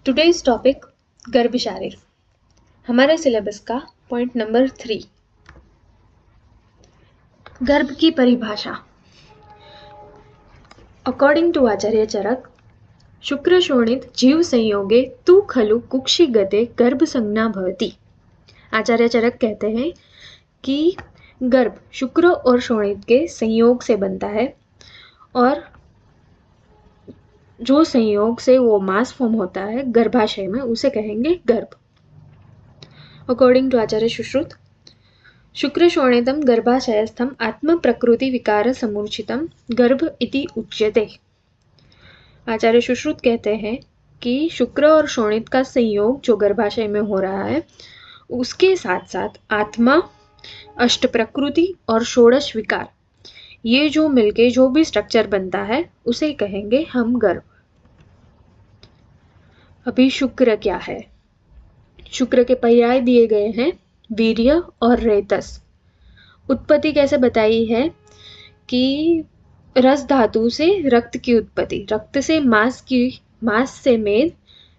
Today's topic गर्भ शारीर। हमारे syllabus का पॉइंट नंबर 3, गर्भ की परिभाषा। अकॉर्डिंग टू आचार्य चरक, शुक्र शोणित जीव संयोगे तु खलु कुक्षिगते गर्भ संज्ञा भवति। आचार्य चरक कहते हैं कि गर्भ शुक्र और शोणित के संयोग से बनता है और जो संयोग से वो मास फॉर्म होता है गर्भाशय में, उसे कहेंगे गर्भ। अकॉर्डिंग टू आचार्य सुश्रुत, शुक्र शोणितम गर्भाशयस्थम आत्म प्रकृति विकार समूर्छितम गर्भ इति उच्यते। आचार्य सुश्रुत कहते हैं कि शुक्र और शोणित का संयोग जो गर्भाशय में हो रहा है, उसके साथ साथ आत्मा, अष्ट प्रकृति और षोडश विकार, ये जो मिलके जो भी स्ट्रक्चर बनता है उसे कहेंगे हम गर्भ। अभी शुक्र क्या है? शुक्र के पर्याय दिए गए हैं वीर्य और रेतस। उत्पत्ति कैसे बताई है कि रस धातु से रक्त की उत्पत्ति, रक्त से मांस से मेद,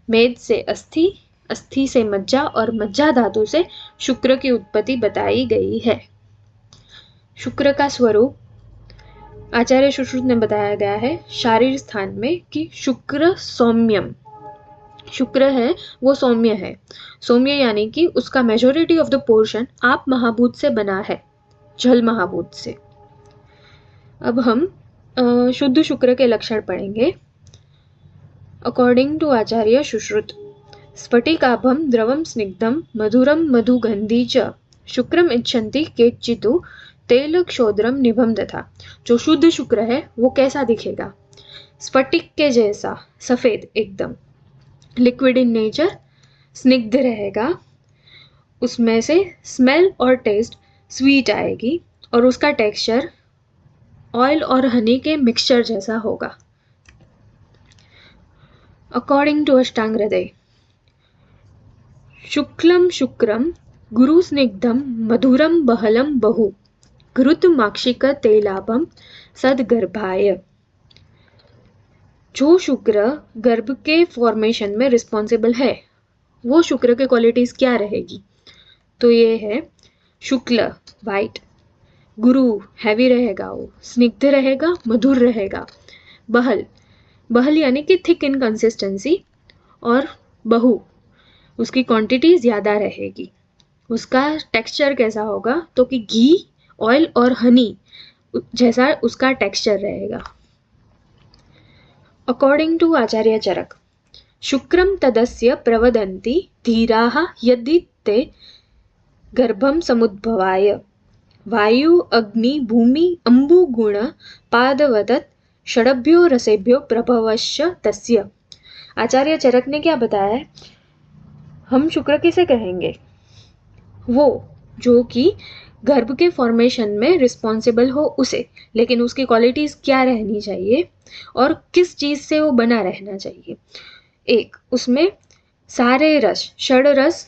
मेद से अस्थि, अस्थि से मज्जा और मज्जा धातु से शुक्र की उत्पत्ति बताई गई है। शुक्र का स्वरूप आचार्य सुश्रुत ने बताया गया है शारीर स्थान में कि शुक्र सौम्यम, शुक्र है वो सौम्य है। सौम्य यानी कि उसका मेजॉरिटी ऑफ द पोर्शन आप महाभूत से बना है, जल महाभूत से। अब हम शुद्ध शुक्र के लक्षण पढ़ेंगे। अकॉर्डिंग टू आचार्य सुश्रुत, स्फटिकाभम द्रवम स्निग्धम मधुरम मधुगंधी च शुक्रम इच्छन्ति केचितु तेल क्षोद्रम निभम तथा। जो शुद्ध शुक्र है वो कैसा दिखेगा? स्फटिक के जैसा, सफेद, एकदम लिक्विड इन नेचर, स्निग्ध रहेगा, उसमें से स्मेल और टेस्ट स्वीट आएगी और उसका टेक्सचर ऑयल और हनी के मिक्सचर जैसा होगा। अकॉर्डिंग टू अष्टांग हृदय, शुक्लम शुक्रम गुरु स्निग्धम मधुरम बहलम बहु घृत माक्षिक तेलाभम सदगर्भाय। जो शुक्र गर्भ के फॉर्मेशन में रिस्पॉन्सिबल है, वो शुक्र के क्वालिटीज क्या रहेगी? तो ये है शुक्ल वाइट, गुरु हैवी रहेगा, वो स्निग्ध रहेगा, मधुर रहेगा, बहल, बहल यानी कि थिक इन कंसिस्टेंसी, और बहु उसकी क्वांटिटी ज़्यादा रहेगी। उसका टेक्सचर कैसा होगा? तो कि घी, ऑयल और हनी जैसा उसका टेक्सचर रहेगा। अकॉर्डिंग टू आचार्य चरक, शुक्रम तदस्य प्रवदन्ति धीराः यदि ते गर्भम समुद्भवाय वायु अग्नि भूमि अम्बुगुण पादवदत् षडभ्यो रसेभ्यो प्रभवश्च तस्य। आचार्य चरक ने क्या बताया है? हम शुक्र किसे कहेंगे? वो जो कि गर्भ के फॉर्मेशन में रिस्पॉन्सिबल हो उसे, लेकिन उसकी क्वालिटीज क्या रहनी चाहिए और किस चीज से वो बना रहना चाहिए? एक, उसमें सारे रस, षड रस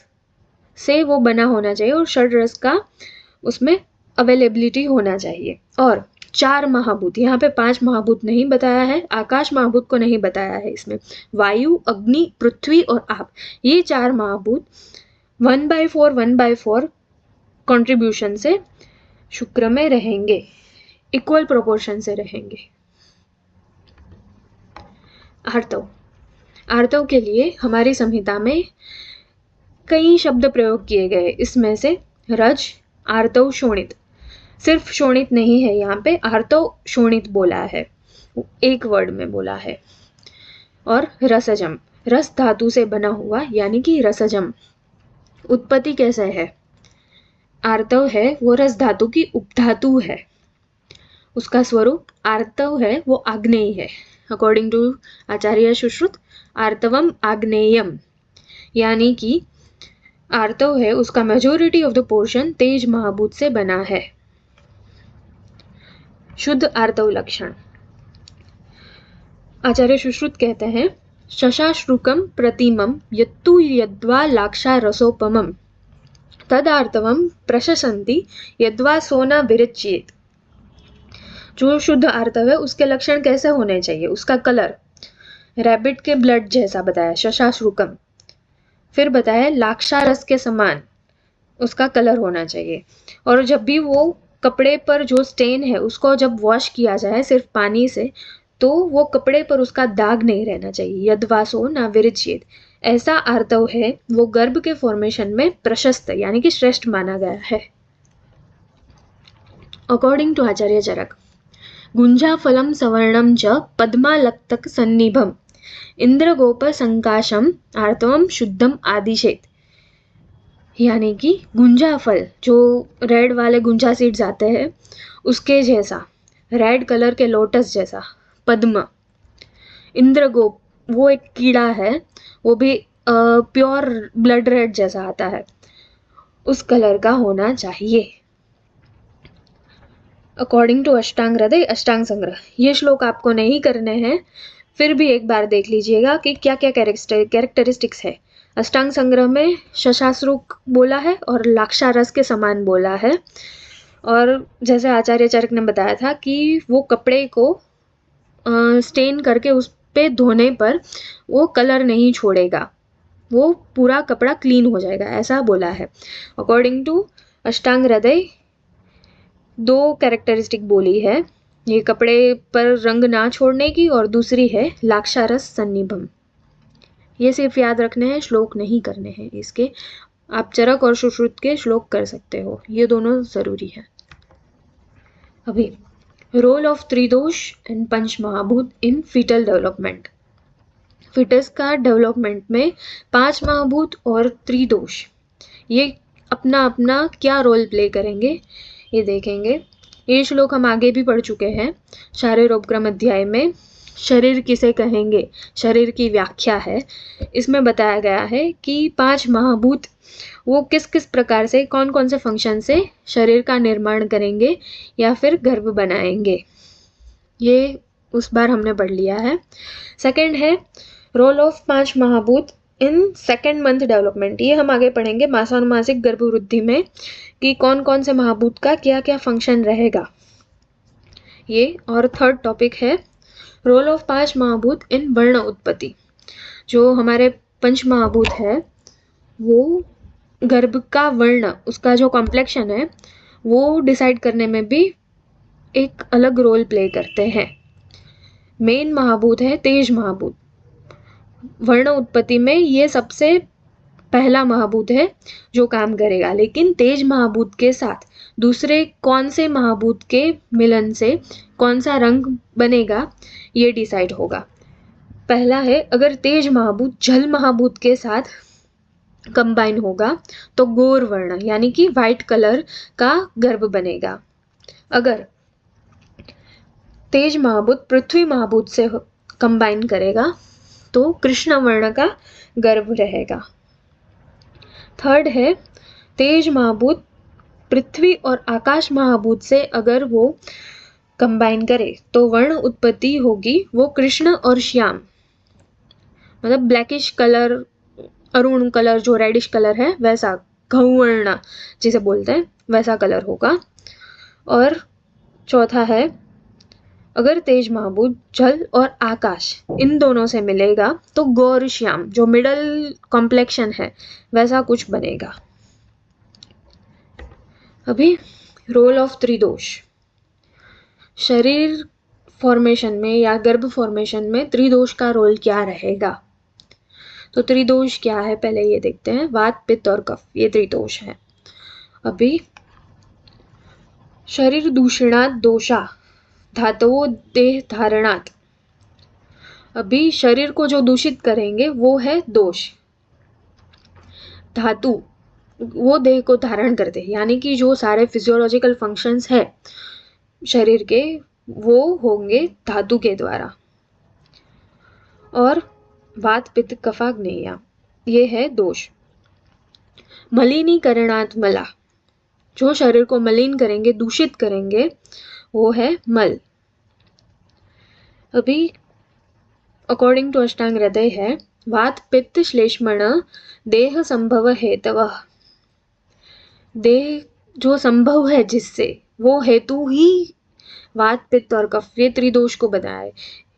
से वो बना होना चाहिए और षड रस का उसमें अवेलेबिलिटी होना चाहिए। और 4 महाभूत, यहाँ पे 5 महाभूत नहीं बताया है, आकाश महाभूत को नहीं बताया है इसमें। वायु, अग्नि, पृथ्वी और आप, ये 4 महाभूत 1/4 कंट्रीब्यूशन से शुक्र में रहेंगे, इक्वल प्रोपोर्शन से रहेंगे। आर्तव, आर्तव के लिए हमारी संहिता में कई शब्द प्रयोग किए गए, इसमें से रज, आर्तव, शोणित। सिर्फ शोणित नहीं है, यहाँ पे आर्तव शोणित बोला है, एक वर्ड में बोला है। और रसजम, रस धातु से बना हुआ यानी कि रसजम। उत्पत्ति कैसे है? आर्तव है वो रस धातु की उपधातु है, उसका स्वरूप आर्तव है वो आग्नेय है। अकॉर्डिंग टू आचार्य सुश्रुत, आर्तवम आग्नेयम, यानी कि आर्तव है उसका मेजॉरिटी ऑफ द पोर्शन तेज महाभूत से बना है। शुद्ध आर्तव लक्षण, आचार्य सुश्रुत कहते हैं शशाश्रुकम प्रतिमम यत्तु यद्वा लाक्षा रसोपमम तदार्तवम प्रशसंति यद्वा सोना विरच्येत। जो शुद्ध आर्तव है उसके लक्षण कैसे होने चाहिए? उसका कलर रैबिट के ब्लड जैसा बताया, शशाश्रुकम। फिर बताया लाक्षारस के समान उसका कलर होना चाहिए। और जब भी वो कपड़े पर जो स्टेन है उसको जब वॉश किया जाए सिर्फ पानी से, तो वो कपड़े पर उसका दाग नहीं रहना चाहिए। यदवासो ना विरचित, ऐसा आर्तव है वो गर्भ के फॉर्मेशन में प्रशस्त यानी कि श्रेष्ठ माना गया है। अकॉर्डिंग टू आचार्य चरक, गुंजाफलम सवर्णम च पद्मालक्तक सन्निभम इंद्रगोप संकाशम आर्तवम शुद्धम आदिशेत। यानी कि गुंजा फल, जो रेड वाले गुंजा सीड्स आते हैं उसके जैसा, रेड कलर के लोटस जैसा, पद्म, इंद्रगोप वो एक कीड़ा है, वो भी प्योर ब्लड रेड जैसा आता है, उस कलर का होना चाहिए। अकॉर्डिंग टू अष्टांग हृदय अष्टांग संग्रह, ये श्लोक आपको नहीं करने हैं, फिर भी एक बार देख लीजिएगा कि क्या क्या कैरेक्टरिस्टिक्स है। अष्टांग संग्रह में शशाश्रुक बोला है और लाक्षारस के समान बोला है। और जैसे आचार्य चरक ने बताया था कि वो कपड़े को स्टेन करके उस पे धोने पर वो कलर नहीं छोड़ेगा, वो पूरा कपड़ा क्लीन हो जाएगा, ऐसा बोला है। अकॉर्डिंग टू अष्टांग हृदय 2 कैरेक्टरिस्टिक बोली है, ये कपड़े पर रंग ना छोड़ने की, और दूसरी है लाक्षारस सन्निभम। ये सिर्फ याद रखने हैं, श्लोक नहीं करने हैं इसके। आप चरक और सुश्रुत के श्लोक कर सकते हो, ये दोनों जरूरी है। अभी role of tridosha and panch mahabhuta in fetal development. Fetus का डेवलपमेंट में 5 महाभूत और त्रिदोष ये अपना अपना क्या रोल प्ले करेंगे ये देखेंगे। ये श्लोक हम आगे भी पढ़ चुके हैं, शारीरोपक्रम अध्याय में शरीर किसे कहेंगे, शरीर की व्याख्या है। इसमें बताया गया है कि 5 महाभूत वो किस किस प्रकार से, कौन कौन से फंक्शन से शरीर का निर्माण करेंगे या फिर गर्भ बनाएंगे, ये उस बार हमने पढ़ लिया है। सेकंड है रोल ऑफ 5 महाभूत इन सेकेंड मंथ डेवलपमेंट, ये हम आगे पढ़ेंगे मासानुमासिक गर्भवृद्धि में कि कौन कौन से महाभूत का क्या क्या फंक्शन रहेगा ये। और थर्ड टॉपिक है रोल ऑफ 5 महाभूत इन वर्ण उत्पत्ति, जो हमारे पंच महाभूत है वो गर्भ का वर्ण, उसका जो कॉम्प्लेक्शन है वो डिसाइड करने में भी एक अलग रोल प्ले करते हैं। मेन महाभूत है तेज महाभूत, वर्ण उत्पत्ति में ये सबसे पहला महाभूत है जो काम करेगा, लेकिन तेज महाभूत के साथ दूसरे कौन से महाभूत के मिलन से कौन सा रंग बनेगा ये डिसाइड होगा। पहला है, अगर तेज महाभूत जल महाभूत के साथ कंबाइन होगा तो गौर वर्ण यानी कि व्हाइट कलर का गर्भ बनेगा। अगर तेज महाभूत पृथ्वी महाभूत से कंबाइन करेगा तो कृष्ण वर्ण का गर्भ रहेगा। थर्ड है, तेज महाभूत पृथ्वी और आकाश महाभूत से अगर वो कंबाइन करे तो वर्ण उत्पत्ति होगी वो कृष्ण और श्याम, मतलब ब्लैकिश कलर, अरुण कलर जो रेडिश कलर है वैसा, गौवर्ण जिसे बोलते हैं वैसा कलर होगा। और चौथा है, अगर तेज महाभूत जल और आकाश इन दोनों से मिलेगा तो गौर श्याम जो मिडल कॉम्प्लेक्शन है वैसा कुछ बनेगा। अभी रोल ऑफ त्रिदोष, शरीर फॉर्मेशन में या गर्भ फॉर्मेशन में त्रिदोष का रोल क्या रहेगा। तो त्रिदोष क्या है पहले ये देखते हैं। वात पित्त और कफ ये त्रिदोष है। अभी शरीर दूषणात् दोषा धातवो देह धारणात्, अभी शरीर को जो दूषित करेंगे वो है दोष, धातु वो देह को धारण करते हैं, यानी कि जो सारे फिजियोलॉजिकल फंक्शंस है शरीर के वो होंगे धातु के द्वारा। और वात पित्त कफाग्नेय ये है दोष। मलिनीकरणात् मला, जो शरीर को मलिन करेंगे, दूषित करेंगे वो है मल। अभी अकॉर्डिंग टू अष्टांग हृदय है वात पित्त श्लेष्मण देह संभव हेतव, देह जो संभव है जिससे वो हेतु ही वात पित्त और कफ ये त्रिदोष को बनाए,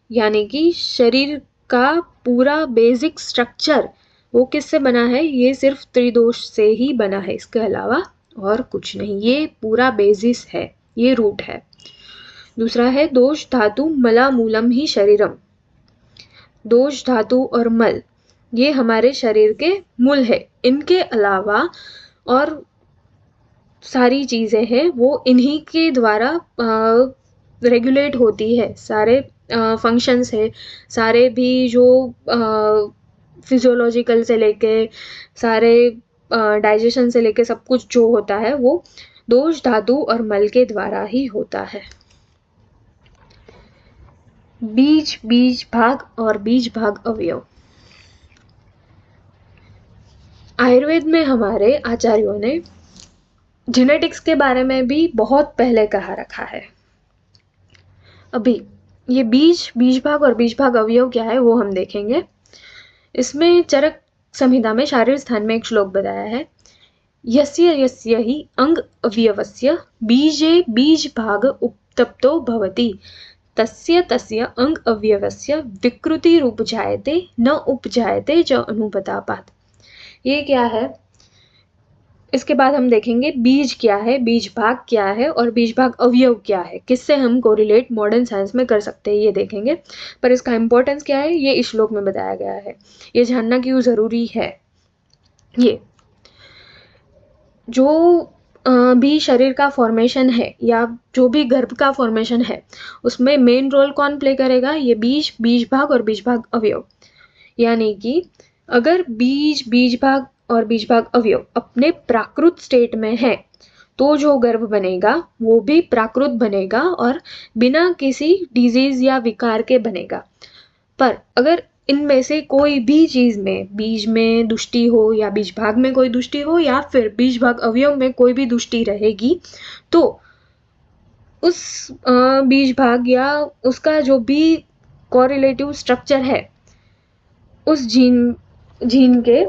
यानी कि शरीर का पूरा बेसिक स्ट्रक्चर वो किससे बना है? ये सिर्फ त्रिदोष से ही बना है, इसके अलावा और कुछ नहीं। ये पूरा बेसिस है, ये रूट है। दूसरा है दोष धातु मला मूलम ही शरीरम। दोष धातु और मल ये हमारे शरीर के मूल है। इनके अलावा और सारी चीजें हैं वो इन्हीं के द्वारा रेगुलेट होती है। सारे फंक्शंस है, सारे भी जो फिजियोलॉजिकल से लेके सारे डाइजेशन से लेके सब कुछ जो होता है वो दोष धातु और मल के द्वारा ही होता है। बीज, बीज भाग और बीज भाग अवयव। आयुर्वेद में हमारे आचार्यों ने जेनेटिक्स के बारे में भी बहुत पहले कहा रखा है। अभी ये बीज, बीज भाग और बीज भाग अवयव क्या है वो हम देखेंगे। इसमें चरक संहिता में शारीर स्थान में एक श्लोक बताया है, यस्य यस्य हि अंग अवयवस्य बीजे बीज भाग उपतप्तो भवति तस्य तस्य अंग अवयवस्य विकृति उपजायते न उपजायते च अनुपतापात्। ये क्या है? इसके बाद हम देखेंगे बीज क्या है, बीज भाग क्या है और बीज भाग अवयव क्या है, किससे हम कोरिलेट मॉडर्न साइंस में कर सकते हैं ये देखेंगे। पर इसका इंपॉर्टेंस क्या है ये इस श्लोक में बताया गया है। ये जानना क्यों जरूरी है? ये जो भी शरीर का फॉर्मेशन है या जो भी गर्भ का फॉर्मेशन है उसमें मेन रोल कौन प्ले करेगा? ये बीज, बीज भाग और बीज भाग अवयव। यानी कि अगर बीज, बीज भाग और बीज भाग अवयव अपने प्राकृत स्टेट में है तो जो गर्भ बनेगा वो भी प्राकृत बनेगा और बिना किसी डिजीज या विकार के बनेगा। पर अगर इनमें से कोई भी चीज में, बीज में दुष्टि हो या बीज भाग में कोई दुष्टि हो या फिर बीज भाग अवयव में कोई भी दुष्टि रहेगी तो उस बीज भाग या उसका जो भी कोरिलेटिव स्ट्रक्चर है उस जीन के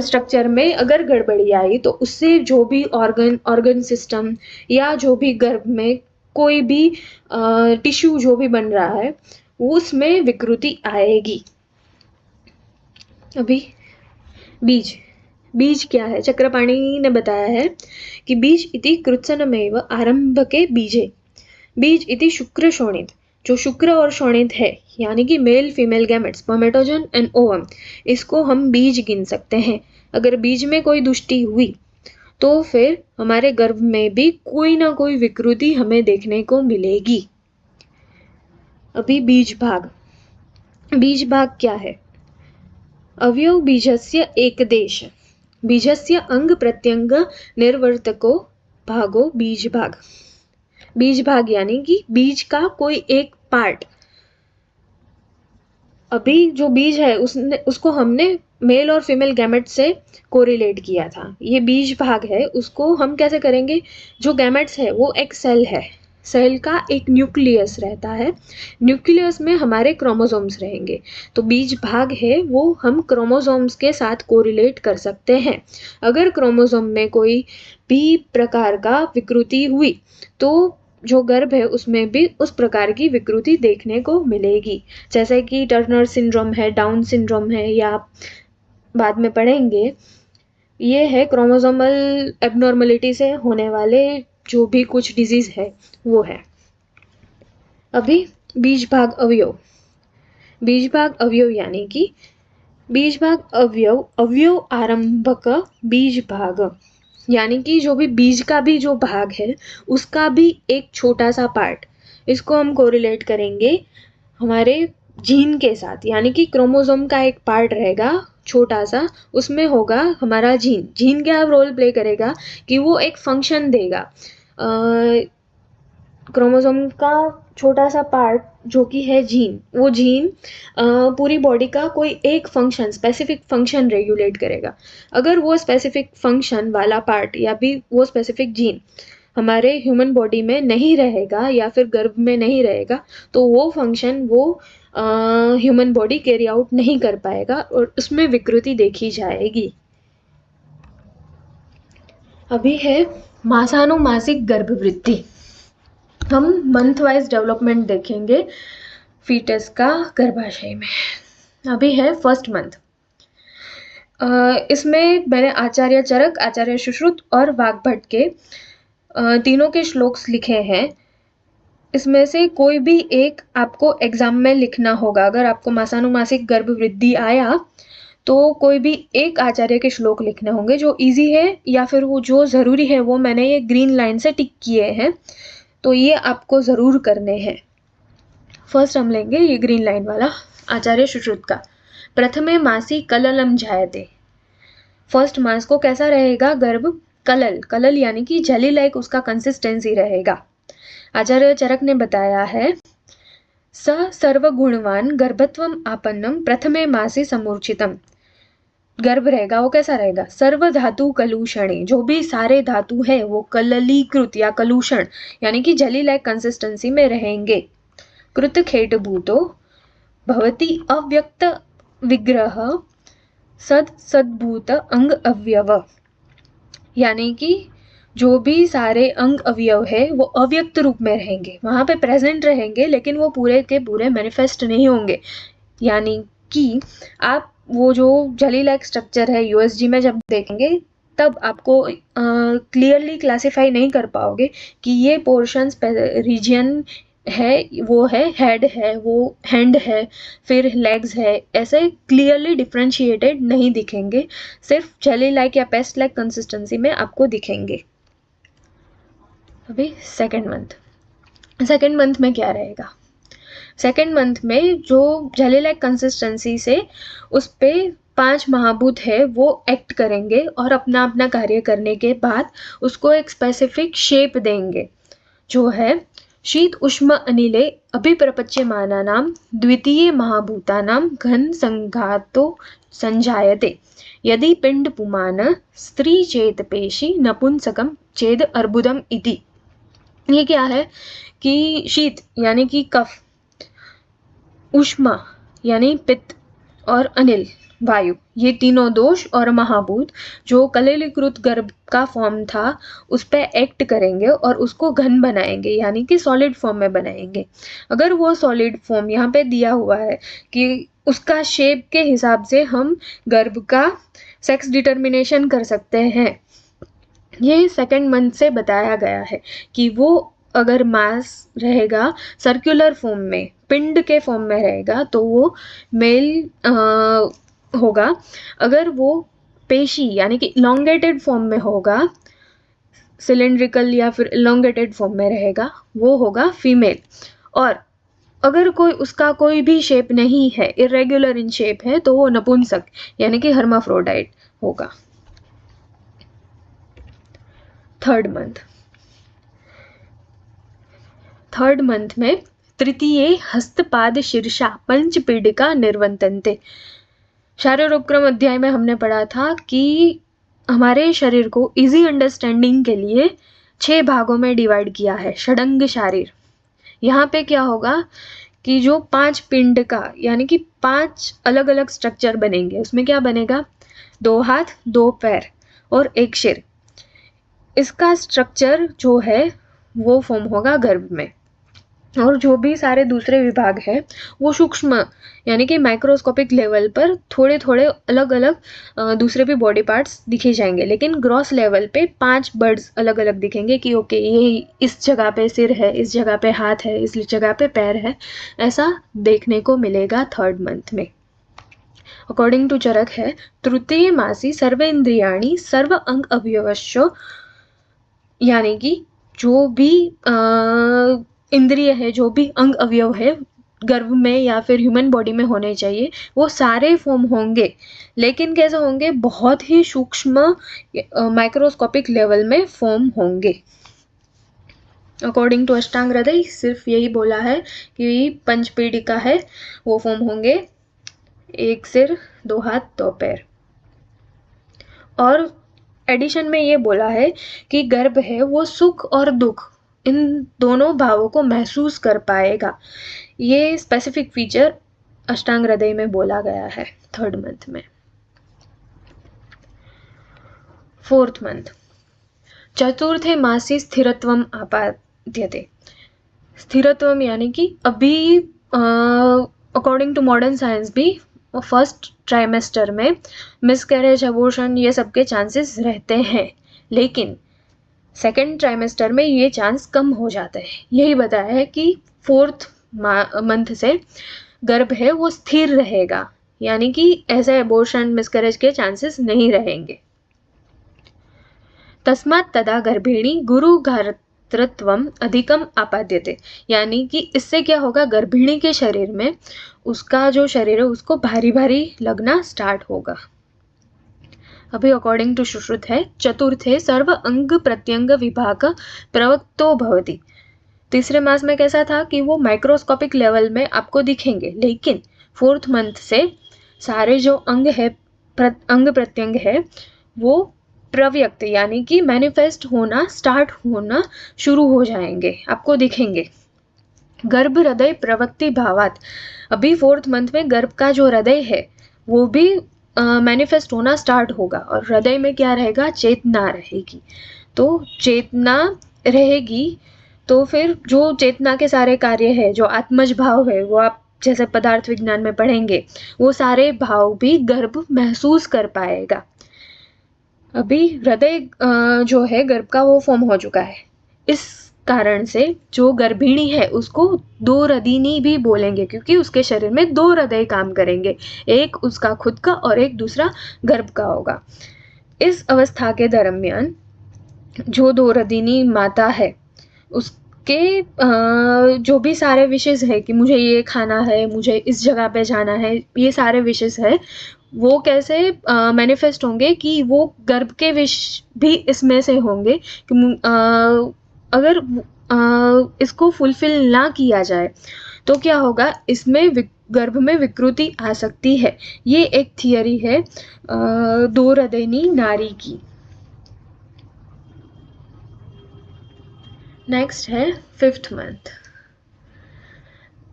स्ट्रक्चर में अगर गड़बड़ी आई तो उससे जो भी ऑर्गन सिस्टम या जो भी गर्भ में कोई भी टिश्यू जो भी बन रहा है उसमें विकृति आएगी। अभी बीज, बीज क्या है? चक्रपाणी ने बताया है कि बीज इति कृत्सनमेव आरंभके बीजे, बीज इति शुक्र शोणित। जो शुक्र और शोणित है यानी कि male female gametes, spermatozoon and ovum, इसको हम बीज गिन सकते हैं। अगर बीज में कोई दुष्टि हुई तो फिर हमारे गर्भ में भी कोई ना कोई विकृति हमें देखने को मिलेगी। अभी बीज भाग, बीज भाग क्या है? अवयव बीजस्य एकदेश, बीजस्य अंग प्रत्यंग निर्वर्तको भागो बीज भाग। बीज भाग यानी कि बीज का कोई एक पार्ट। अभी जो बीज है उसको हमने मेल और फीमेल गैमेट से कोरिलेट किया था। ये बीज भाग है, उसको हम कैसे करेंगे? जो गैमेट्स है वो एक सेल है, सेल का एक न्यूक्लियस रहता है, न्यूक्लियस में हमारे क्रोमोसोम्स रहेंगे। तो बीज भाग है वो हम क्रोमोसोम्स के साथ कोरिलेट कर सकते हैं। अगर क्रोमोसोम में कोई भी प्रकार का विकृति हुई तो जो गर्भ है उसमें भी उस प्रकार की विकृति देखने को मिलेगी। जैसे कि टर्नर सिंड्रोम है, डाउन सिंड्रोम है, या बाद में पढ़ेंगे, ये है क्रोमोसोमल एबनॉर्मलिटी से होने वाले जो भी कुछ डिजीज है वो है। अभी बीज भाग अवयव, बीज भाग अवयव यानी कि बीज भाग अवयव, अवयव आरंभक बीज भाग यानी कि जो भी बीज का भी जो भाग है उसका भी एक छोटा सा पार्ट, इसको हम कोरिलेट करेंगे हमारे जीन के साथ। यानी कि क्रोमोसोम का एक पार्ट रहेगा छोटा सा, उसमें होगा हमारा जीन। जीन क्या रोल प्ले करेगा कि वो एक फंक्शन देगा। क्रोमोसोम का छोटा सा पार्ट जो कि है जीन, वो जीन पूरी बॉडी का कोई एक फंक्शन, स्पेसिफिक फंक्शन रेगुलेट करेगा। अगर वो स्पेसिफिक फंक्शन वाला पार्ट या भी वो स्पेसिफिक जीन हमारे ह्यूमन बॉडी में नहीं रहेगा या फिर गर्भ में नहीं रहेगा तो वो फंक्शन वो ह्यूमन बॉडी कैरी आउट नहीं कर पाएगा और उसमें विकृति देखी जाएगी। अभी है मासानुमासिक गर्भवृद्धि। हम मंथ वाइज डेवलपमेंट देखेंगे फीटस का गर्भाशय में। अभी है फर्स्ट मंथ। इसमें मैंने आचार्य चरक, आचार्य सुश्रुत और वाग्भट के तीनों के श्लोक्स लिखे हैं। इसमें से कोई भी एक आपको एग्जाम में लिखना होगा। अगर आपको मासानुमासिक गर्भ वृद्धि आया तो कोई भी एक आचार्य के श्लोक लिखने होंगे जो इजी है, या फिर वो जो ज़रूरी है वो मैंने ये ग्रीन लाइन से टिक किए हैं, तो ये आपको ज़रूर करने हैं। फर्स्ट हम लेंगे ये ग्रीन लाइन वाला आचार्य सुश्रुत का। प्रथमे मासी कललम जायते। फर्स्ट मास को कैसा रहेगा गर्भ? कलल, कलल यानी कि जेली लाइक उसका कंसिस्टेंसी रहेगा। आचार्य चरक ने बताया है स सर्वगुणवान गर्भत्वम आपन्नम प्रथमे मासी समूर्छितम। गर्भ रहेगा वो कैसा रहेगा? सर्व धातु कलुषणे, जो भी सारे धातु है वो कललीकृत या कलुषण यानी कि जेली लाइक कंसिस्टेंसी में रहेंगे। कृत खेट भूतो भवति अव्यक्त विग्रह सद्भूत अंग अवयव, यानी कि जो भी सारे अंग अवयव है वो अव्यक्त रूप में रहेंगे, वहां पे प्रेजेंट रहेंगे लेकिन वो पूरे के पूरे मैनिफेस्ट नहीं होंगे। यानी कि आप वो जो जेली लाइक स्ट्रक्चर है यूएसजी में जब देखेंगे तब आपको क्लियरली क्लासिफाई नहीं कर पाओगे कि ये पोर्शंस रीजन है, वो है हेड है, वो हैंड है, फिर लेग्स है, ऐसे क्लियरली डिफ्रेंशिएटेड नहीं दिखेंगे, सिर्फ जेली लाइक या पेस्ट लाइक कंसिस्टेंसी में आपको दिखेंगे। अभी सेकेंड मंथ में क्या रहेगा? सेकेंड मंथ में जो जेली लाइक कंसिस्टेंसी से उस पे 5 महाभूत है वो एक्ट करेंगे और अपना अपना कार्य करने के बाद उसको एक स्पेसिफिक शेप देंगे, जो है शीत उष्म अनिले अभिप्रपच्यमानानां द्वितीय महाभूतानां घन संघातो संजायते यदि पिंड पुमान स्त्री चेत पेशी नपुंसकम चेद अर्बुदम इति। ये क्या है कि शीत यानी कि कफ, उष्मा यानी पित्त और अनिल वायु, ये तीनों दोष और महाभूत जो कललीकृत गर्भ का फॉर्म था उस पर एक्ट करेंगे और उसको घन बनाएंगे यानी कि सॉलिड फॉर्म में बनाएंगे। अगर वो सॉलिड फॉर्म यहाँ पे दिया हुआ है कि उसका शेप के हिसाब से हम गर्भ का सेक्स डिटर्मिनेशन कर सकते हैं, ये सेकेंड मंथ से बताया गया है कि वो अगर मास रहेगा सर्कुलर फॉर्म में, पिंड के फॉर्म में रहेगा तो वो मेल होगा। अगर वो पेशी यानी कि इलोंगेटेड फॉर्म में होगा, सिलेंड्रिकल या फिर इलोंगेटेड फॉर्म में रहेगा, वो होगा फीमेल। और अगर उसका कोई भी शेप नहीं है, इरेगुलर इन शेप है, तो वो नपुंसक यानी कि हर्माफ्रोडाइट होगा। थर्ड मंथ में तृतीय हस्तपाद शीर्षा पंचपीडिका निर्वंतन्ते। शारीरोपक्रम अध्याय में हमने पढ़ा था कि हमारे शरीर को इजी अंडरस्टैंडिंग के लिए 6 भागों में डिवाइड किया है, षडंग शारीर। यहाँ पे क्या होगा कि जो 5 पिंड का यानी कि 5 अलग अलग स्ट्रक्चर बनेंगे, उसमें क्या बनेगा? 2 हाथ, 2 पैर और 1 सिर। इसका स्ट्रक्चर जो है वो फॉर्म होगा गर्भ में। और जो भी सारे दूसरे विभाग है वो सूक्ष्म यानी कि माइक्रोस्कोपिक लेवल पर थोड़े थोड़े अलग अलग दूसरे भी बॉडी पार्ट्स दिखे जाएंगे, लेकिन ग्रॉस लेवल पे 5 बर्ड्स अलग अलग दिखेंगे कि ओके ये इस जगह पे सिर है, इस जगह पे हाथ है, इस जगह पे पैर है, ऐसा देखने को मिलेगा थर्ड मंथ में। अकॉर्डिंग टू चरक है तृतीय मासी सर्वेन्द्रियाणी सर्व अंग अवयवश्च, यानी कि जो भी इंद्रिय है, जो भी अंग अवयव है गर्भ में या फिर ह्यूमन बॉडी में होने चाहिए, वो सारे फॉर्म होंगे, लेकिन कैसे होंगे? बहुत ही सूक्ष्म माइक्रोस्कोपिक लेवल में फॉर्म होंगे। अकॉर्डिंग टू अष्टांग हृदय सिर्फ यही बोला है कि पंचपीडिका है वो फॉर्म होंगे, 1 सिर, 2 हाथ, 2 पैर। और एडिशन में ये बोला है कि गर्भ है वो सुख और दुख इन दोनों भावों को महसूस कर पाएगा। ये स्पेसिफिक फीचर अष्टांग हृदय में बोला गया है थर्ड मंथ में। फोर्थ मंथ चतुर्थे मासी स्थिरत्वम आपाद्यते। स्थिरत्वम यानी कि अभी अकॉर्डिंग टू मॉडर्न साइंस भी फर्स्ट ट्राइमेस्टर में मिसकैरेज, अबॉर्शन ये सब के चांसेस रहते हैं, लेकिन सेकेंड ट्राइमेस्टर में ये चांस कम हो जाते हैं। यही बताया है कि फोर्थ मंथ से गर्भ है वो स्थिर रहेगा, यानी कि ऐसे अबॉर्शन, मिसकैरेज के चांसेस नहीं रहेंगे। तस्मात् तदा गर्भिणी गुरु गात्रत्वम अधिकम आपाद्यते, यानी कि इससे क्या होगा, गर्भिणी के शरीर में उसका जो शरीर है उसको भारी भारी लगना स्टार्ट होगा। अभी अकॉर्डिंग टू सुश्रुत है, चतुर्थे सर्व अंग प्रत्यंग विभाग प्रवक्तो भवति। तीसरे मास में कैसा था कि वो माइक्रोस्कोपिक लेवल में आपको दिखेंगे, लेकिन फोर्थ मंथ से सारे जो अंग है, अंग प्रत्यंग है, वो प्रव्यक्त यानी कि मैनिफेस्ट होना, स्टार्ट होना शुरू हो जाएंगे, आपको दिखेंगे। गर्भ हृदय प्रवक्ति भावात, अभी फोर्थ मंथ में गर्भ का जो हृदय है वो भी मैनिफेस्ट होना स्टार्ट होगा, और हृदय में क्या रहेगा, चेतना रहेगी। तो चेतना रहेगी तो फिर जो चेतना के सारे कार्य है, जो आत्मज भाव है, वो आप जैसे पदार्थ विज्ञान में पढ़ेंगे, वो सारे भाव भी गर्भ महसूस कर पाएगा। अभी हृदय जो है गर्भ का वो फॉर्म हो चुका है, इस कारण से जो गर्भिणी है उसको दो हृदयनी भी बोलेंगे, क्योंकि उसके शरीर में दो हृदय काम करेंगे, एक उसका खुद का और एक दूसरा गर्भ का होगा। इस अवस्था के दरमियान जो दो हृदयनी माता है उसके जो भी सारे विशेष है कि मुझे ये खाना है, मुझे इस जगह पे जाना है, ये सारे विशेष है, वो कैसे मैनिफेस्ट होंगे कि वो गर्भ के विश भी इसमें से होंगे कि अगर इसको फुलफिल ना किया जाए तो क्या होगा, इसमें गर्भ में विकृति आ सकती है। ये एक थियरी है दो हृदयनी नारी की। नेक्स्ट है फिफ्थ मंथ।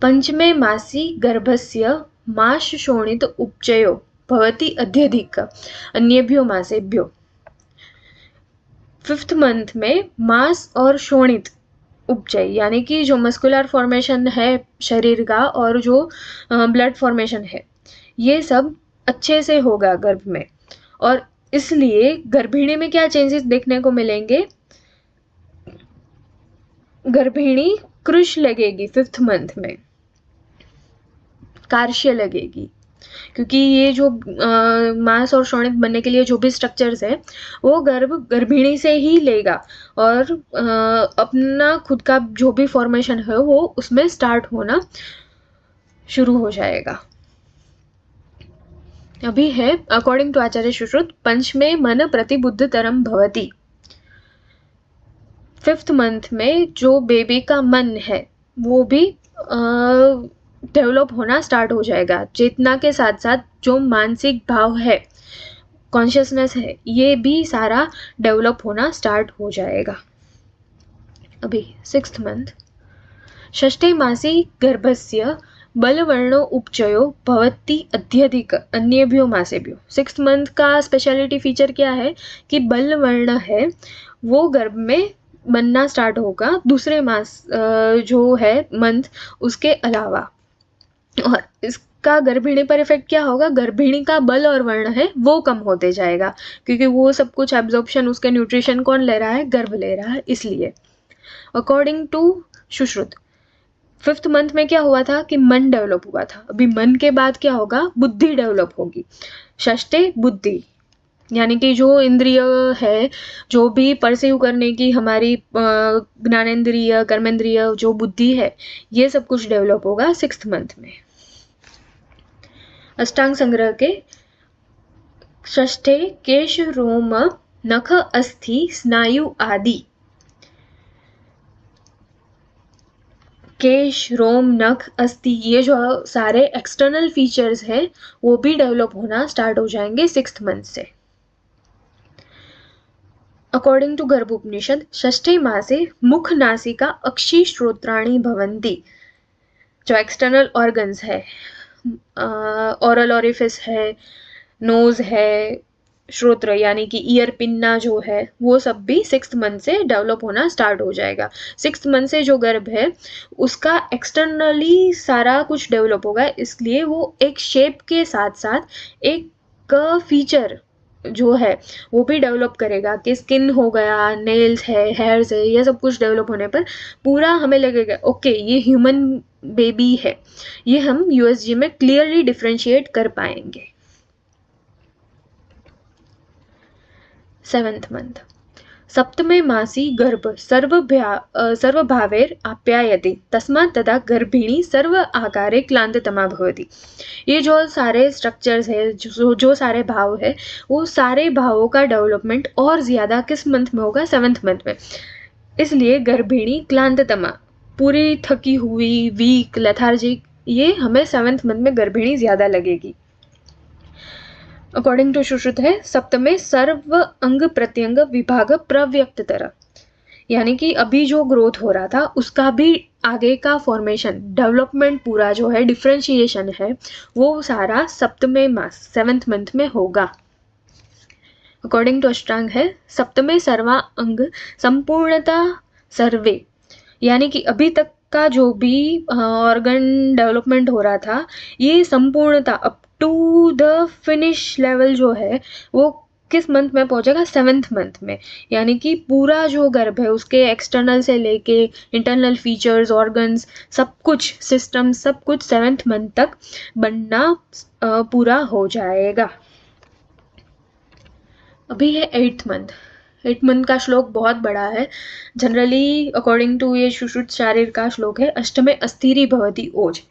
पंचमे मासी गर्भस्य माश शोणित उपचयो भवति अत्यधिक अन्येभ्यो मासेभ्यो। फिफ्थ मंथ में मास और शोणित उपचय यानी कि जो मस्कुलर फॉर्मेशन है शरीर का और जो ब्लड फॉर्मेशन है, ये सब अच्छे से होगा गर्भ में, और इसलिए गर्भिणी में क्या चेंजेस देखने को मिलेंगे, गर्भिणी कृश लगेगी, फिफ्थ मंथ में कार्श्य लगेगी, क्योंकि ये जो मांस और शोणित बनने के लिए जो भी स्ट्रक्चर्स है वो गर्भिणी से ही लेगा, और अपना खुद का जो भी फॉर्मेशन है वो उसमें स्टार्ट होना शुरू हो जाएगा। अभी है अकॉर्डिंग टू आचार्य सुश्रुत, पंचमे मन प्रतिबुद्ध तरम भवति। फिफ्थ मंथ में जो बेबी का मन है वो भी डेवलप होना स्टार्ट हो जाएगा, चेतना के साथ साथ जो मानसिक भाव है, कॉन्शियसनेस है, ये भी सारा डेवलप होना स्टार्ट हो जाएगा। अभी सिक्स्थ मंथ। षष्ठे मासी गर्भस्य बलवर्णो उपचयो भवति अत्यधिक अन्येभ्यो मासेभ्यो। सिक्स्थ मंथ का स्पेशलिटी फीचर क्या है कि बलवर्ण है वो गर्भ में बनना स्टार्ट होगा दूसरे मास जो है मंथ उसके अलावा, और इसका गर्भिणी पर इफेक्ट क्या होगा, गर्भिणी का बल और वर्ण है वो कम होते जाएगा, क्योंकि वो सब कुछ एब्जॉर्प्शन, उसके न्यूट्रिशन कौन ले रहा है, गर्भ ले रहा है, इसलिए। According to Sushruta, fifth month में क्या हुआ था कि मन डेवलप हुआ था, अभी मन के बाद क्या होगा, बुद्धि डेवलप होगी। षष्ठे बुद्धि यानी कि जो इंद्रिय है, जो भी परसीव करने की हमारी ज्ञानेंद्रिय, कर्मेंद्रिय, जो बुद्धि है, ये सब कुछ डेवलप होगा सिक्स्थ मंथ में। अष्टांग संग्रह के षष्ठे केश रोम नख अस्थि स्नायु आदि, केश रोम नख अस्थि ये जो सारे एक्सटर्नल फीचर्स हैं वो भी डेवलप होना स्टार्ट हो जाएंगे सिक्स्थ मंथ से। अकॉर्डिंग टू गर्भ उपनिषद, षष्ठे मासे मुख नासिका अक्षी श्रोत्राणी भवन्ति। जो एक्सटर्नल ऑर्गन्स है, ऑरल ऑरिफिस है, नोज है, श्रोत्र यानी कि ईयर पिन्ना जो है वो सब भी 6th मंथ से डेवलप होना स्टार्ट हो जाएगा। 6th मंथ से जो गर्भ है उसका एक्सटर्नली सारा कुछ डेवलप होगा, इसलिए वो एक शेप के साथ साथ एक फीचर जो है वो भी डेवलप करेगा कि स्किन हो गया, नेल्स है, हेयर्स है, ये सब कुछ डेवलप होने पर पूरा हमें लगेगा ओके ये ह्यूमन बेबी है। ये हम यूएसजी में क्लियरली डिफरेंशिएट कर पाएंगे। 7th मंथ सप्तमे मासी गर्भ सर्वभावेर आप्यायते तस्मात् तदा गर्भिणी सर्व आकारे क्लांततमा भवति। ये जो सारे स्ट्रक्चर्स है, जो सारे भाव है, वो सारे भावों का डेवलपमेंट और ज़्यादा किस मंथ में होगा? 7th मंथ में। इसलिए गर्भिणी क्लांततमा, पूरी थकी हुई, वीक, लेथार्जिक, ये हमें 7th मंथ में गर्भिणी ज़्यादा लगेगी। अकॉर्डिंग टू सुश्रुत है सप्तमे सर्व अंग प्रत्यंग विभाग प्रव्यक्ततर, यानी कि अभी जो ग्रोथ हो रहा था उसका भी आगे का फॉर्मेशन, डेवलपमेंट पूरा जो है, डिफरेंशिएशन है, वो सारा सप्तमे मास 7th मंथ में होगा। अकॉर्डिंग टू अष्टांग है सप्तमे सर्वा अंग संपूर्णता सर्वे, यानी कि अभी तक का जो भी ऑर्गन डेवलपमेंट हो रहा था ये संपूर्णता up to the finish level जो है वो किस मंथ में पहुंचेगा? 7th मंथ में। यानी कि पूरा जो गर्भ है उसके एक्सटर्नल से लेके इंटरनल फीचर्स, ऑर्गन्स, सब कुछ सिस्टम, सब कुछ 7th मंथ तक बनना पूरा हो जाएगा। अभी है 8th मंथ। 8th मंथ का श्लोक बहुत बड़ा है। जनरली अकॉर्डिंग टू ये सुश्रुत शारीर का श्लोक है अष्टमे अस्थिरी भवति ओज।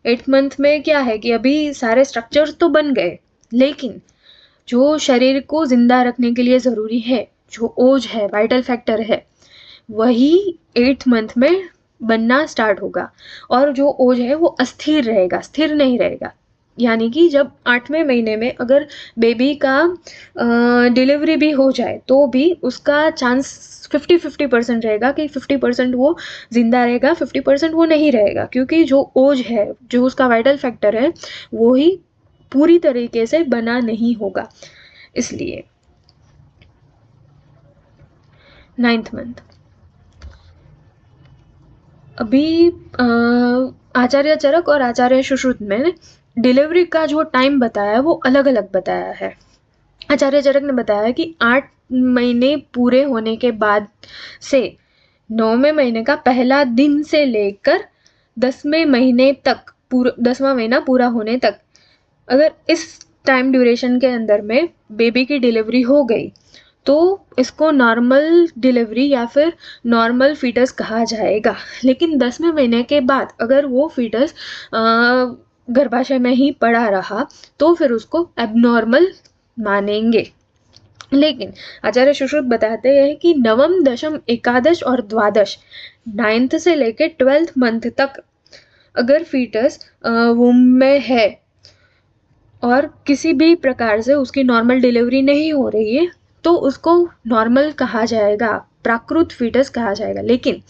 8th मंथ में क्या है कि अभी सारे स्ट्रक्चर्स तो बन गए, लेकिन जो शरीर को जिंदा रखने के लिए ज़रूरी है, जो ओज है, वाइटल फैक्टर है, वही 8th मंथ में बनना स्टार्ट होगा। और जो ओज है वो अस्थिर रहेगा, स्थिर नहीं रहेगा। यानी कि जब 8वें महीने में अगर बेबी का डिलीवरी भी हो जाए तो भी उसका चांस 50-50% रहेगा कि 50% वो जिंदा रहेगा, 50% वो नहीं रहेगा, क्योंकि जो ओज है, जो उसका वाइटल फैक्टर है, वो ही पूरी तरीके से बना नहीं होगा। इसलिए 9th मंथ अभी आचार्य चरक और आचार्य सुश्रुत में डिलीवरी का जो टाइम बताया है वो अलग अलग बताया है। आचार्य चरक ने बताया कि 8 महीने पूरे होने के बाद से 9वें महीने का पहला दिन से लेकर 10वें महीने तक, 10वां महीना पूरा होने तक, अगर इस टाइम ड्यूरेशन के अंदर में बेबी की डिलीवरी हो गई तो इसको नॉर्मल डिलीवरी या फिर नॉर्मल फीटस कहा जाएगा। लेकिन 10वें महीने के बाद अगर वो फीटस गर्भाशय में ही पड़ा रहा तो फिर उसको एबनॉर्मल मानेंगे। लेकिन आचार्य सुश्रुत बताते हैं कि 9वीं, 10वीं, 11 और 12, 9th से लेकर 12th मंथ तक अगर फीटस वूम में है और किसी भी प्रकार से उसकी नॉर्मल डिलीवरी नहीं हो रही है तो उसको नॉर्मल कहा जाएगा, प्राकृत फीटस कहा जाएगा। लेकिन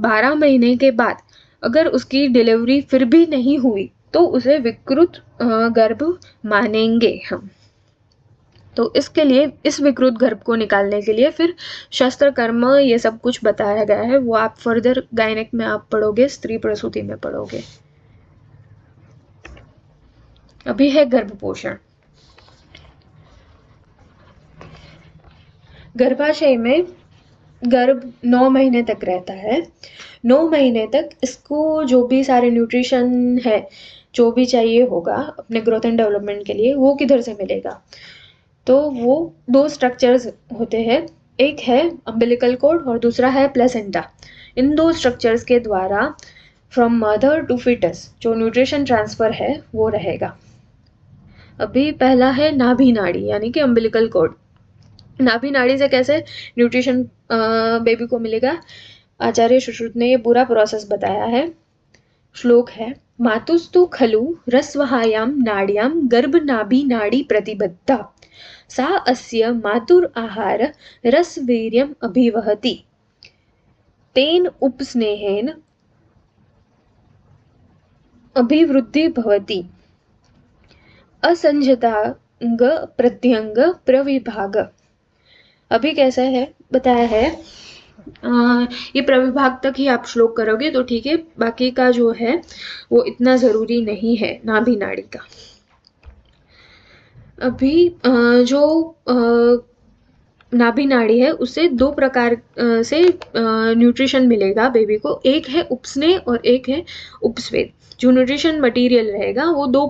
12 महीने के बाद अगर उसकी डिलीवरी फिर भी नहीं हुई तो उसे विकृत गर्भ मानेंगे हम। तो इसके लिए, इस विकृत गर्भ को निकालने के लिए फिर शस्त्र कर्म ये सब कुछ बताया गया है, वो आप फर्दर गायनेक में आप पढ़ोगे, स्त्री प्रसूति में पढ़ोगे। अभी है गर्भ पोषण। गर्भाशय में गर्भ 9 महीने तक रहता है। 9 महीने तक इसको जो भी सारे न्यूट्रिशन है, जो भी चाहिए होगा अपने ग्रोथ एंड डेवलपमेंट के लिए, वो किधर से मिलेगा? तो वो 2 स्ट्रक्चर्स होते हैं, एक है अम्बिलिकल कॉर्ड और दूसरा है प्लेसेंटा। इन 2 स्ट्रक्चर्स के द्वारा फ्रॉम मदर टू फीटस जो न्यूट्रिशन ट्रांसफर है वो रहेगा। अभी पहला है नाभि नाड़ी यानी कि अम्बिलिकल कॉर्ड। नाभि नाड़ी से कैसे न्यूट्रिशन बेबी को मिलेगा, आचार्य सुश्रुत ने ये पूरा प्रोसेस बताया है। श्लोक है मातुस्तु खलु रसवहायां नाड्यां गर्भनाभि नाड़ी प्रतिबद्धा सा अस्य मातुर आहार रसवीर्यम् अभिवहति तेन उपस्नेहेन अभिवृद्धि भवति असंजता प्रत्यंग प्रविभाग। अभी कैसा है बताया है, ये प्रविभाग तक ही आप श्लोक करोगे तो ठीक है, बाकी का जो है वो इतना जरूरी नहीं है नाभि नाड़ी का। अभी जो नाभि नाड़ी है उससे दो प्रकार से न्यूट्रिशन मिलेगा बेबी को, एक है उपस्नेह और एक है उपस्वेद। जो न्यूट्रिशन मटेरियल रहेगा वो दो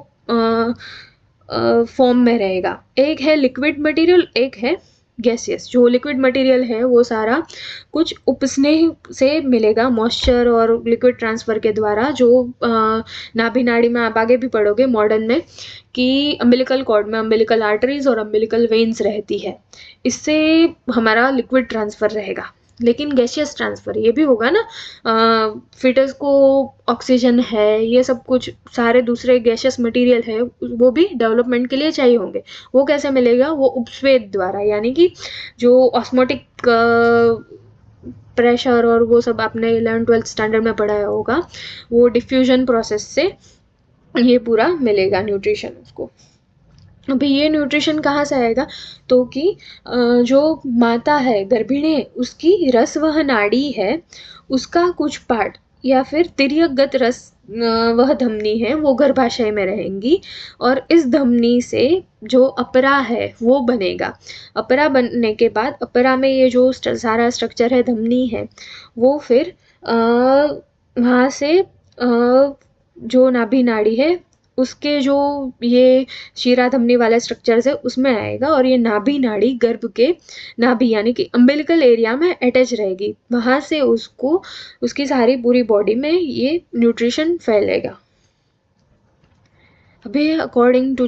फॉर्म में रहेगा, एक है लिक्विड मटेरियल, एक है गैसियस। जो लिक्विड मटेरियल है वो सारा कुछ उपस्नेह से मिलेगा, मॉइस्चर और लिक्विड ट्रांसफर के द्वारा, जो नाभि नाड़ी में आप आगे भी पढ़ोगे मॉडर्न में कि अम्बिलिकल कॉर्ड में अम्बिलिकल आर्टरीज और अम्बिलिकल वेन्स रहती है, इससे हमारा लिक्विड ट्रांसफर रहेगा। लेकिन गैसियस ट्रांसफर ये भी होगा ना, फिटस को ऑक्सीजन है, ये सब कुछ सारे दूसरे गैसियस मटेरियल है वो भी डेवलपमेंट के लिए चाहिए होंगे। वो कैसे मिलेगा, वो उपस्वेद द्वारा, यानी कि जो ऑस्मोटिक प्रेशर और वो सब आपने 11th-12th स्टैंडर्ड में पढ़ाया होगा, वो डिफ्यूजन प्रोसेस से ये पूरा मिलेगा न्यूट्रिशन उसको। अभी ये न्यूट्रिशन कहाँ से आएगा, तो कि जो माता है गर्भिणी है उसकी रसवह नाड़ी है उसका कुछ पार्ट या फिर तिर्यकगत रस वह धमनी है वो गर्भाशय में रहेंगी, और इस धमनी से जो अपरा है वो बनेगा। अपरा बनने के बाद अपरा में ये जो सारा स्ट्रक्चर है धमनी है वो फिर वहाँ से जो नाभि नाड़ी है उसके जो ये शीरा धमनी वाले स्ट्रक्चर्स है उसमें आएगा, और ये नाभि नाड़ी गर्भ के नाभि यानी कि अम्बिलिकल एरिया में अटैच रहेगी, वहां से उसको उसकी सारी पूरी बॉडी में ये न्यूट्रिशन फैलेगा। अभी अकॉर्डिंग टू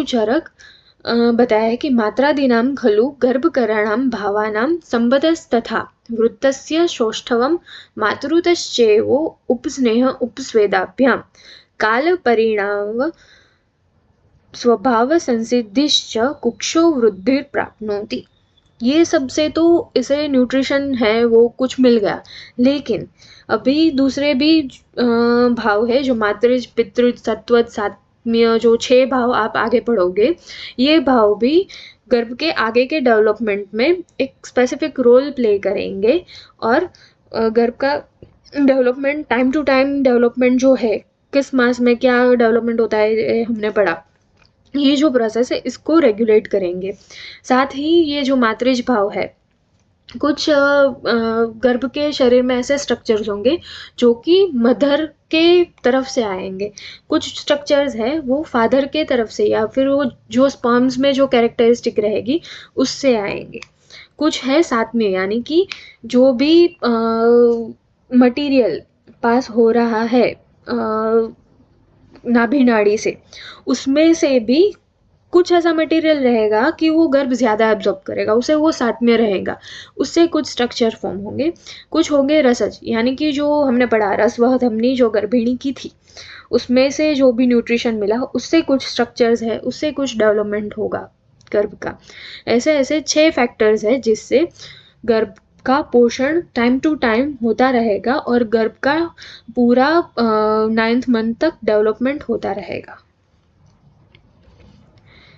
चरक बताया है कि मात्रादीनां खलु गर्भकरणां भावानां संबद्धस्तथा वृत्तस्य सौष्ठवं मातृतश्चैवो उपस्नेह उपस्वेदाभ्यां कालपरिणाम स्वभाव संसिद्धिश्च कुक्षो वृद्धिर प्राप्नोति। ये सबसे तो इसे न्यूट्रिशन है वो कुछ मिल गया, लेकिन अभी दूसरे भी भाव है जो मातृज पितृज सत्वज सात्म्य, जो 6 भाव आप आगे पढ़ोगे, ये भाव भी गर्भ के आगे के डेवलपमेंट में एक स्पेसिफिक रोल प्ले करेंगे, और गर्भ का development time to time development जो है किस मास में क्या डेवलपमेंट होता है हमने पढ़ा, ये जो प्रोसेस है इसको रेगुलेट करेंगे। साथ ही ये जो मातृज भाव है, कुछ गर्भ के शरीर में ऐसे स्ट्रक्चर्स होंगे जो कि मदर के तरफ से आएंगे, कुछ स्ट्रक्चर्स है वो फादर के तरफ से या फिर वो जो स्पर्म्स में जो कैरेक्टरिस्टिक रहेगी उससे आएंगे, कुछ है साथ में, यानी कि जो भी मटेरियल पास हो रहा है नाभि नाड़ी से उसमें से भी कुछ ऐसा मटेरियल रहेगा कि वो गर्भ ज़्यादा एब्जॉर्ब करेगा, उसे वो साथ में रहेगा, उससे कुछ स्ट्रक्चर फॉर्म होंगे। कुछ होंगे रसज, यानी कि जो हमने पढ़ा रसवह धमनी जो गर्भिणी की थी उसमें से जो भी न्यूट्रिशन मिला उससे कुछ स्ट्रक्चर्स है, उससे कुछ डेवलपमेंट होगा गर्भ का। ऐसे ऐसे 6 फैक्टर्स है जिससे गर्भ का पोषण टाइम टू टाइम होता रहेगा और गर्भ का पूरा 9th मंथ तक डेवलपमेंट होता रहेगा।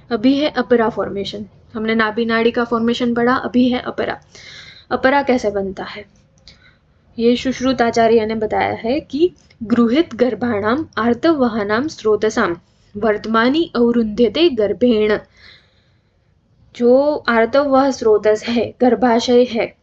अभी है अपरा फॉर्मेशन, हमने नाभि नाड़ी का फॉर्मेशन पढ़ा, अभी है अपरा। अपरा कैसे बनता है, ये सुश्रुत आचार्य ने बताया है कि गृहित गर्भाणाम आर्तवहानाम स्रोतसाम वर्तमानी अवरुन्ध्यते गर्भेण। जो आर्तवह स्रोतस है गर्भाशय है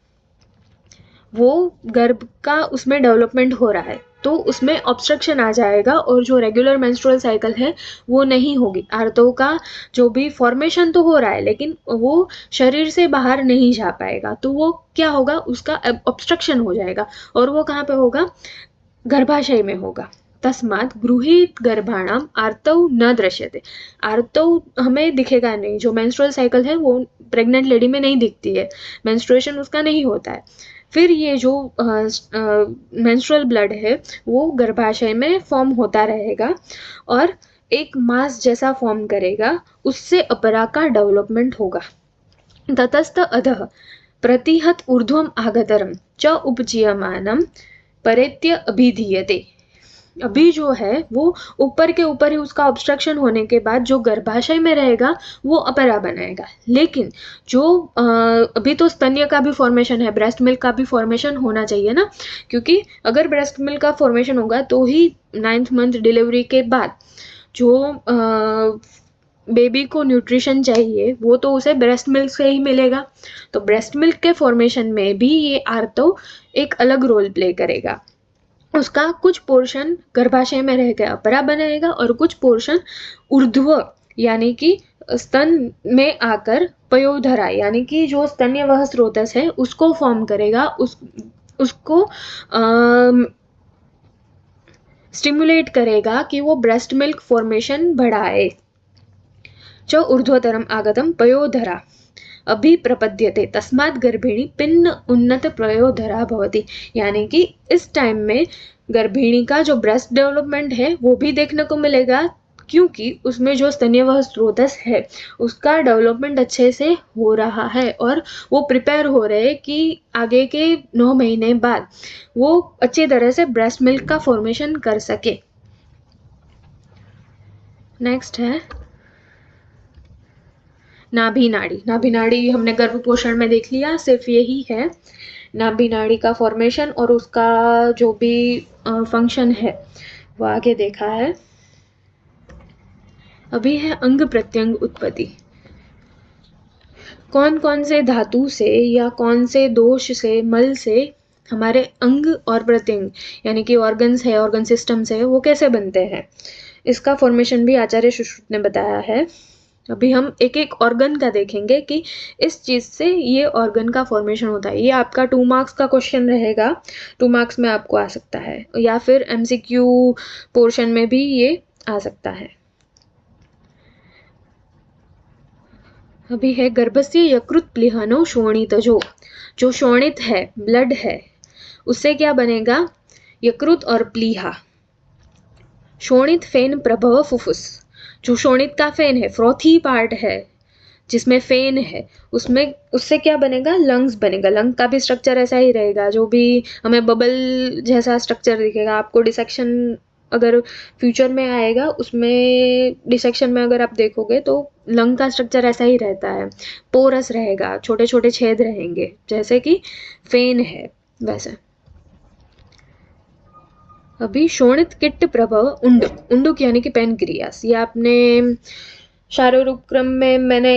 वो गर्भ का उसमें डेवलपमेंट हो रहा है तो उसमें ऑब्स्ट्रक्शन आ जाएगा और जो रेगुलर मेंस्ट्रुअल साइकिल है वो नहीं होगी। आर्तव का जो भी फॉर्मेशन तो हो रहा है लेकिन वो शरीर से बाहर नहीं जा पाएगा, तो वो क्या होगा, उसका ऑब्स्ट्रक्शन हो जाएगा, और वो कहाँ पे होगा, गर्भाशय में होगा। तस्मात् गृहीत गर्भाणाम आर्तव न दृश्यते। आर्तव हमें दिखेगा नहीं, जो मेंस्ट्रुअल साइकिल है वो प्रेग्नेंट लेडी में नहीं दिखती है, मेंस्ट्रुएशन उसका नहीं होता है। फिर ये जो मेंस्ट्रुअल ब्लड है वो गर्भाशय में फॉर्म होता रहेगा और एक मास जैसा फॉर्म करेगा, उससे अपरा का डेवलपमेंट होगा। ततस्त अधः प्रतिहत ऊर्ध्वम आगतरम च उपजीयमानम परेत्य अभिधीयते। अभी जो है वो ऊपर के ऊपर ही उसका ऑब्स्ट्रक्शन होने के बाद जो गर्भाशय में रहेगा वो अपरा बनाएगा। लेकिन जो अभी तो स्तन्य का भी फॉर्मेशन है, ब्रेस्ट मिल्क का भी फॉर्मेशन होना चाहिए ना, क्योंकि अगर ब्रेस्ट मिल्क का फॉर्मेशन होगा तो ही 9th मंथ डिलीवरी के बाद जो बेबी को न्यूट्रिशन चाहिए वो तो उसे ब्रेस्ट मिल्क से ही मिलेगा। तो ब्रेस्ट मिल्क के फॉर्मेशन में भी ये आर्तो एक अलग रोल प्ले करेगा। उसका कुछ पोर्शन गर्भाशय में रह के अपरा बनाएगा और कुछ पोर्शन ऊर्ध्व यानी कि स्तन में आकर पयोधरा यानी कि जो स्तन्यवह स्रोतस है उसको फॉर्म करेगा, उसको स्टिमुलेट करेगा कि वो ब्रेस्ट मिल्क फॉर्मेशन बढ़ाए। च ऊर्ध्वतरम आगतम पयोधरा अभिप्रपद्यते तस्मात् गर्भिणी पिन्न उन्नत पयोधरा भवति, यानी कि इस टाइम में गर्भिणी का जो ब्रेस्ट डेवलपमेंट है वो भी देखने को मिलेगा, क्योंकि उसमें जो स्तन्यवह स्रोतस है उसका डेवलपमेंट अच्छे से हो रहा है और वो प्रिपेयर हो रहे हैं कि आगे के 9 महीने बाद वो अच्छी तरह से ब्रेस्ट मिल्क का फॉर्मेशन कर सके। नेक्स्ट है नाभि नाड़ी। नाभि नाड़ी हमने गर्भ पोषण में देख लिया, सिर्फ यही है नाभि नाड़ी का फॉर्मेशन और उसका जो भी फंक्शन है वो आगे देखा है। अभी है अंग प्रत्यंग उत्पत्ति। कौन कौन से धातु से या कौन से दोष से, मल से हमारे अंग और प्रत्यंग यानी कि ऑर्गन्स है, ऑर्गन सिस्टम्स है, वो कैसे बनते हैं, इसका फॉर्मेशन भी आचार्य सुश्रुत ने बताया है। अभी हम एक एक ऑर्गन का देखेंगे कि इस चीज से ये ऑर्गन का फॉर्मेशन होता है। ये आपका 2 मार्क्स का क्वेश्चन रहेगा, 2 मार्क्स में आपको आ सकता है या फिर MCQ पोर्शन में भी ये आ सकता है। अभी है गर्भस्य यकृत प्लीहनो शोणितजो। जो शोणित है, ब्लड है, उससे क्या बनेगा, यकृत और प्लीहा। शोणित फेन प्रभव फुफ्फुस। जो शोणित का फेन है, फ्रोथी पार्ट है जिसमें फेन है, उसमें उससे क्या बनेगा, लंग्स बनेगा। लंग का भी स्ट्रक्चर ऐसा ही रहेगा, जो भी हमें बबल जैसा स्ट्रक्चर दिखेगा। आपको डिसेक्शन अगर फ्यूचर में आएगा, उसमें डिसेक्शन में अगर आप देखोगे तो लंग का स्ट्रक्चर ऐसा ही रहता है, पोरस रहेगा, छोटे छोटे छेद रहेंगे जैसे कि फेन है वैसे। अभी शोणित किट्ट प्रभव उंडुक। उंडुक यानी कि पेनक्रियास। ये आपने शारीरोक्रम में मैंने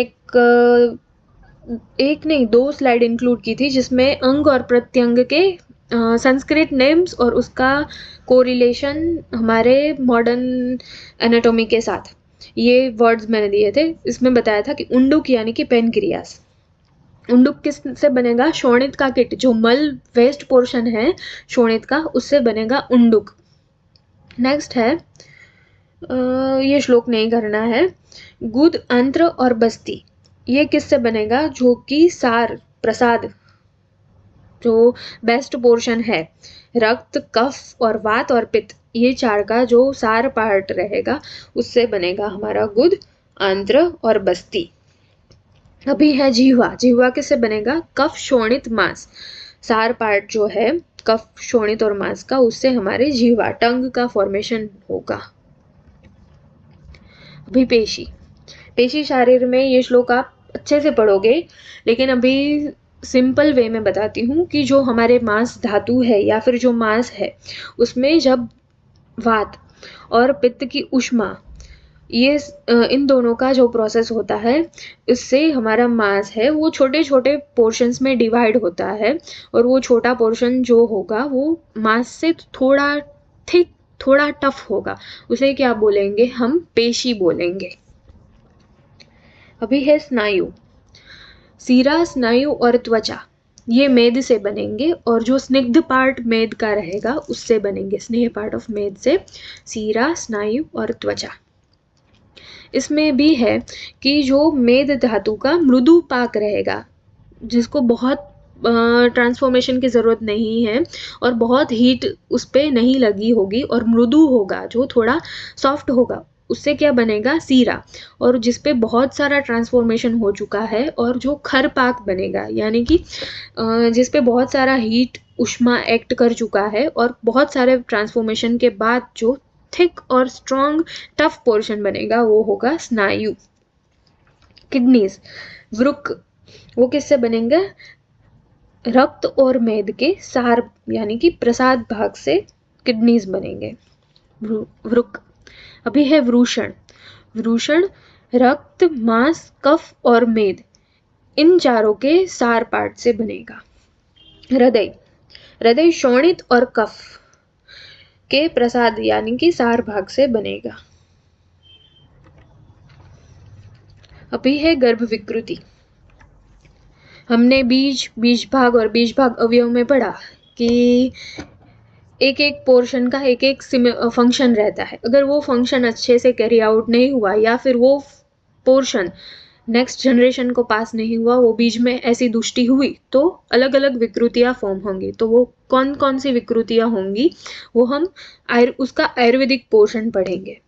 एक नहीं 2 स्लाइड इंक्लूड की थी जिसमें अंग और प्रत्यंग के संस्कृत नेम्स और उसका कोरिलेशन हमारे मॉडर्न एनाटॉमी के साथ, ये वर्ड्स मैंने दिए थे। इसमें बताया था कि उंडुक यानी कि पेनक्रियास। उंडुक किस से बनेगा, शोणित का किट, जो मल वेस्ट पोर्शन है शोणित का, उससे बनेगा उंडुक। नेक्स्ट है, ये श्लोक नहीं करना है। गुद, अंत्र और बस्ती, ये किससे बनेगा, जो कि सार प्रसाद जो बेस्ट पोर्शन है, रक्त, कफ और वात और पित्त, ये 4 का जो सार पार्ट रहेगा उससे बनेगा हमारा गुद, आंत्र और बस्ती। अभी है जिह्वा। जिह्वा किससे बनेगा, कफ, शोणित, मांस। सार पार्ट जो है कफ, शोणित और मांस का, उससे हमारे जिह्वा, टंग का फॉर्मेशन होगा। अभी पेशी। पेशी शरीर में ये श्लोक आप अच्छे से पढ़ोगे, लेकिन अभी सिंपल वे में बताती हूँ कि जो हमारे मांस धातु है या फिर जो मांस है, उसमें जब वात और पित्त की ऊष्मा, ये इन दोनों का जो प्रोसेस होता है, इससे हमारा मांस है वो छोटे छोटे पोर्शंस में डिवाइड होता है, और वो छोटा पोर्शन जो होगा वो मांस से थोड़ा थिक, थोड़ा टफ होगा, उसे क्या बोलेंगे हम, पेशी बोलेंगे। अभी है स्नायु। सीरा, स्नायु और त्वचा, ये मेद से बनेंगे, और जो स्निग्ध पार्ट मेद का रहेगा उससे बनेंगे, स्नेह पार्ट ऑफ मेद से सीरा, स्नायु और त्वचा। इसमें भी है कि जो मेद धातु का मृदु पाक रहेगा, जिसको बहुत ट्रांसफॉर्मेशन की ज़रूरत नहीं है और बहुत हीट उस पर नहीं लगी होगी और मृदु होगा, जो थोड़ा सॉफ्ट होगा, उससे क्या बनेगा, सीरा, और जिसपे बहुत सारा ट्रांसफॉर्मेशन हो चुका है और जो खरपाक बनेगा, यानी कि जिसपे बहुत सारा हीट उष्मा एक्ट कर चुका है और बहुत सारे ट्रांसफॉर्मेशन के बाद जो थिक और स्ट्रॉन्ग टफ पोर्शन बनेगा वो होगा स्नायु। किडनीज, वृक, वो किससे बनेंगे, रक्त और मेद के सार यानी कि प्रसाद भाग से किडनीज बनेंगे, वृक। अभी है वृषण, वृषण रक्त, मांस, कफ और मेद, इन चारों के सार पार्ट से बनेगा। हृदय, हृदय शोणित और कफ के प्रसाद यानी कि सार भाग से बनेगा। अभी है गर्भ विकृति। हमने बीज भाग और बीज भाग अवयव में पढ़ा कि एक एक पोर्शन का एक एक फंक्शन रहता है। अगर वो फंक्शन अच्छे से कैरी आउट नहीं हुआ या फिर वो पोर्शन नेक्स्ट जनरेशन को पास नहीं हुआ, वो बीज में ऐसी दुष्टि हुई, तो अलग अलग विकृतियां फॉर्म होंगी। तो वो कौन कौन सी विकृतियां होंगी वो हम उसका आयुर्वेदिक पोर्शन पढ़ेंगे।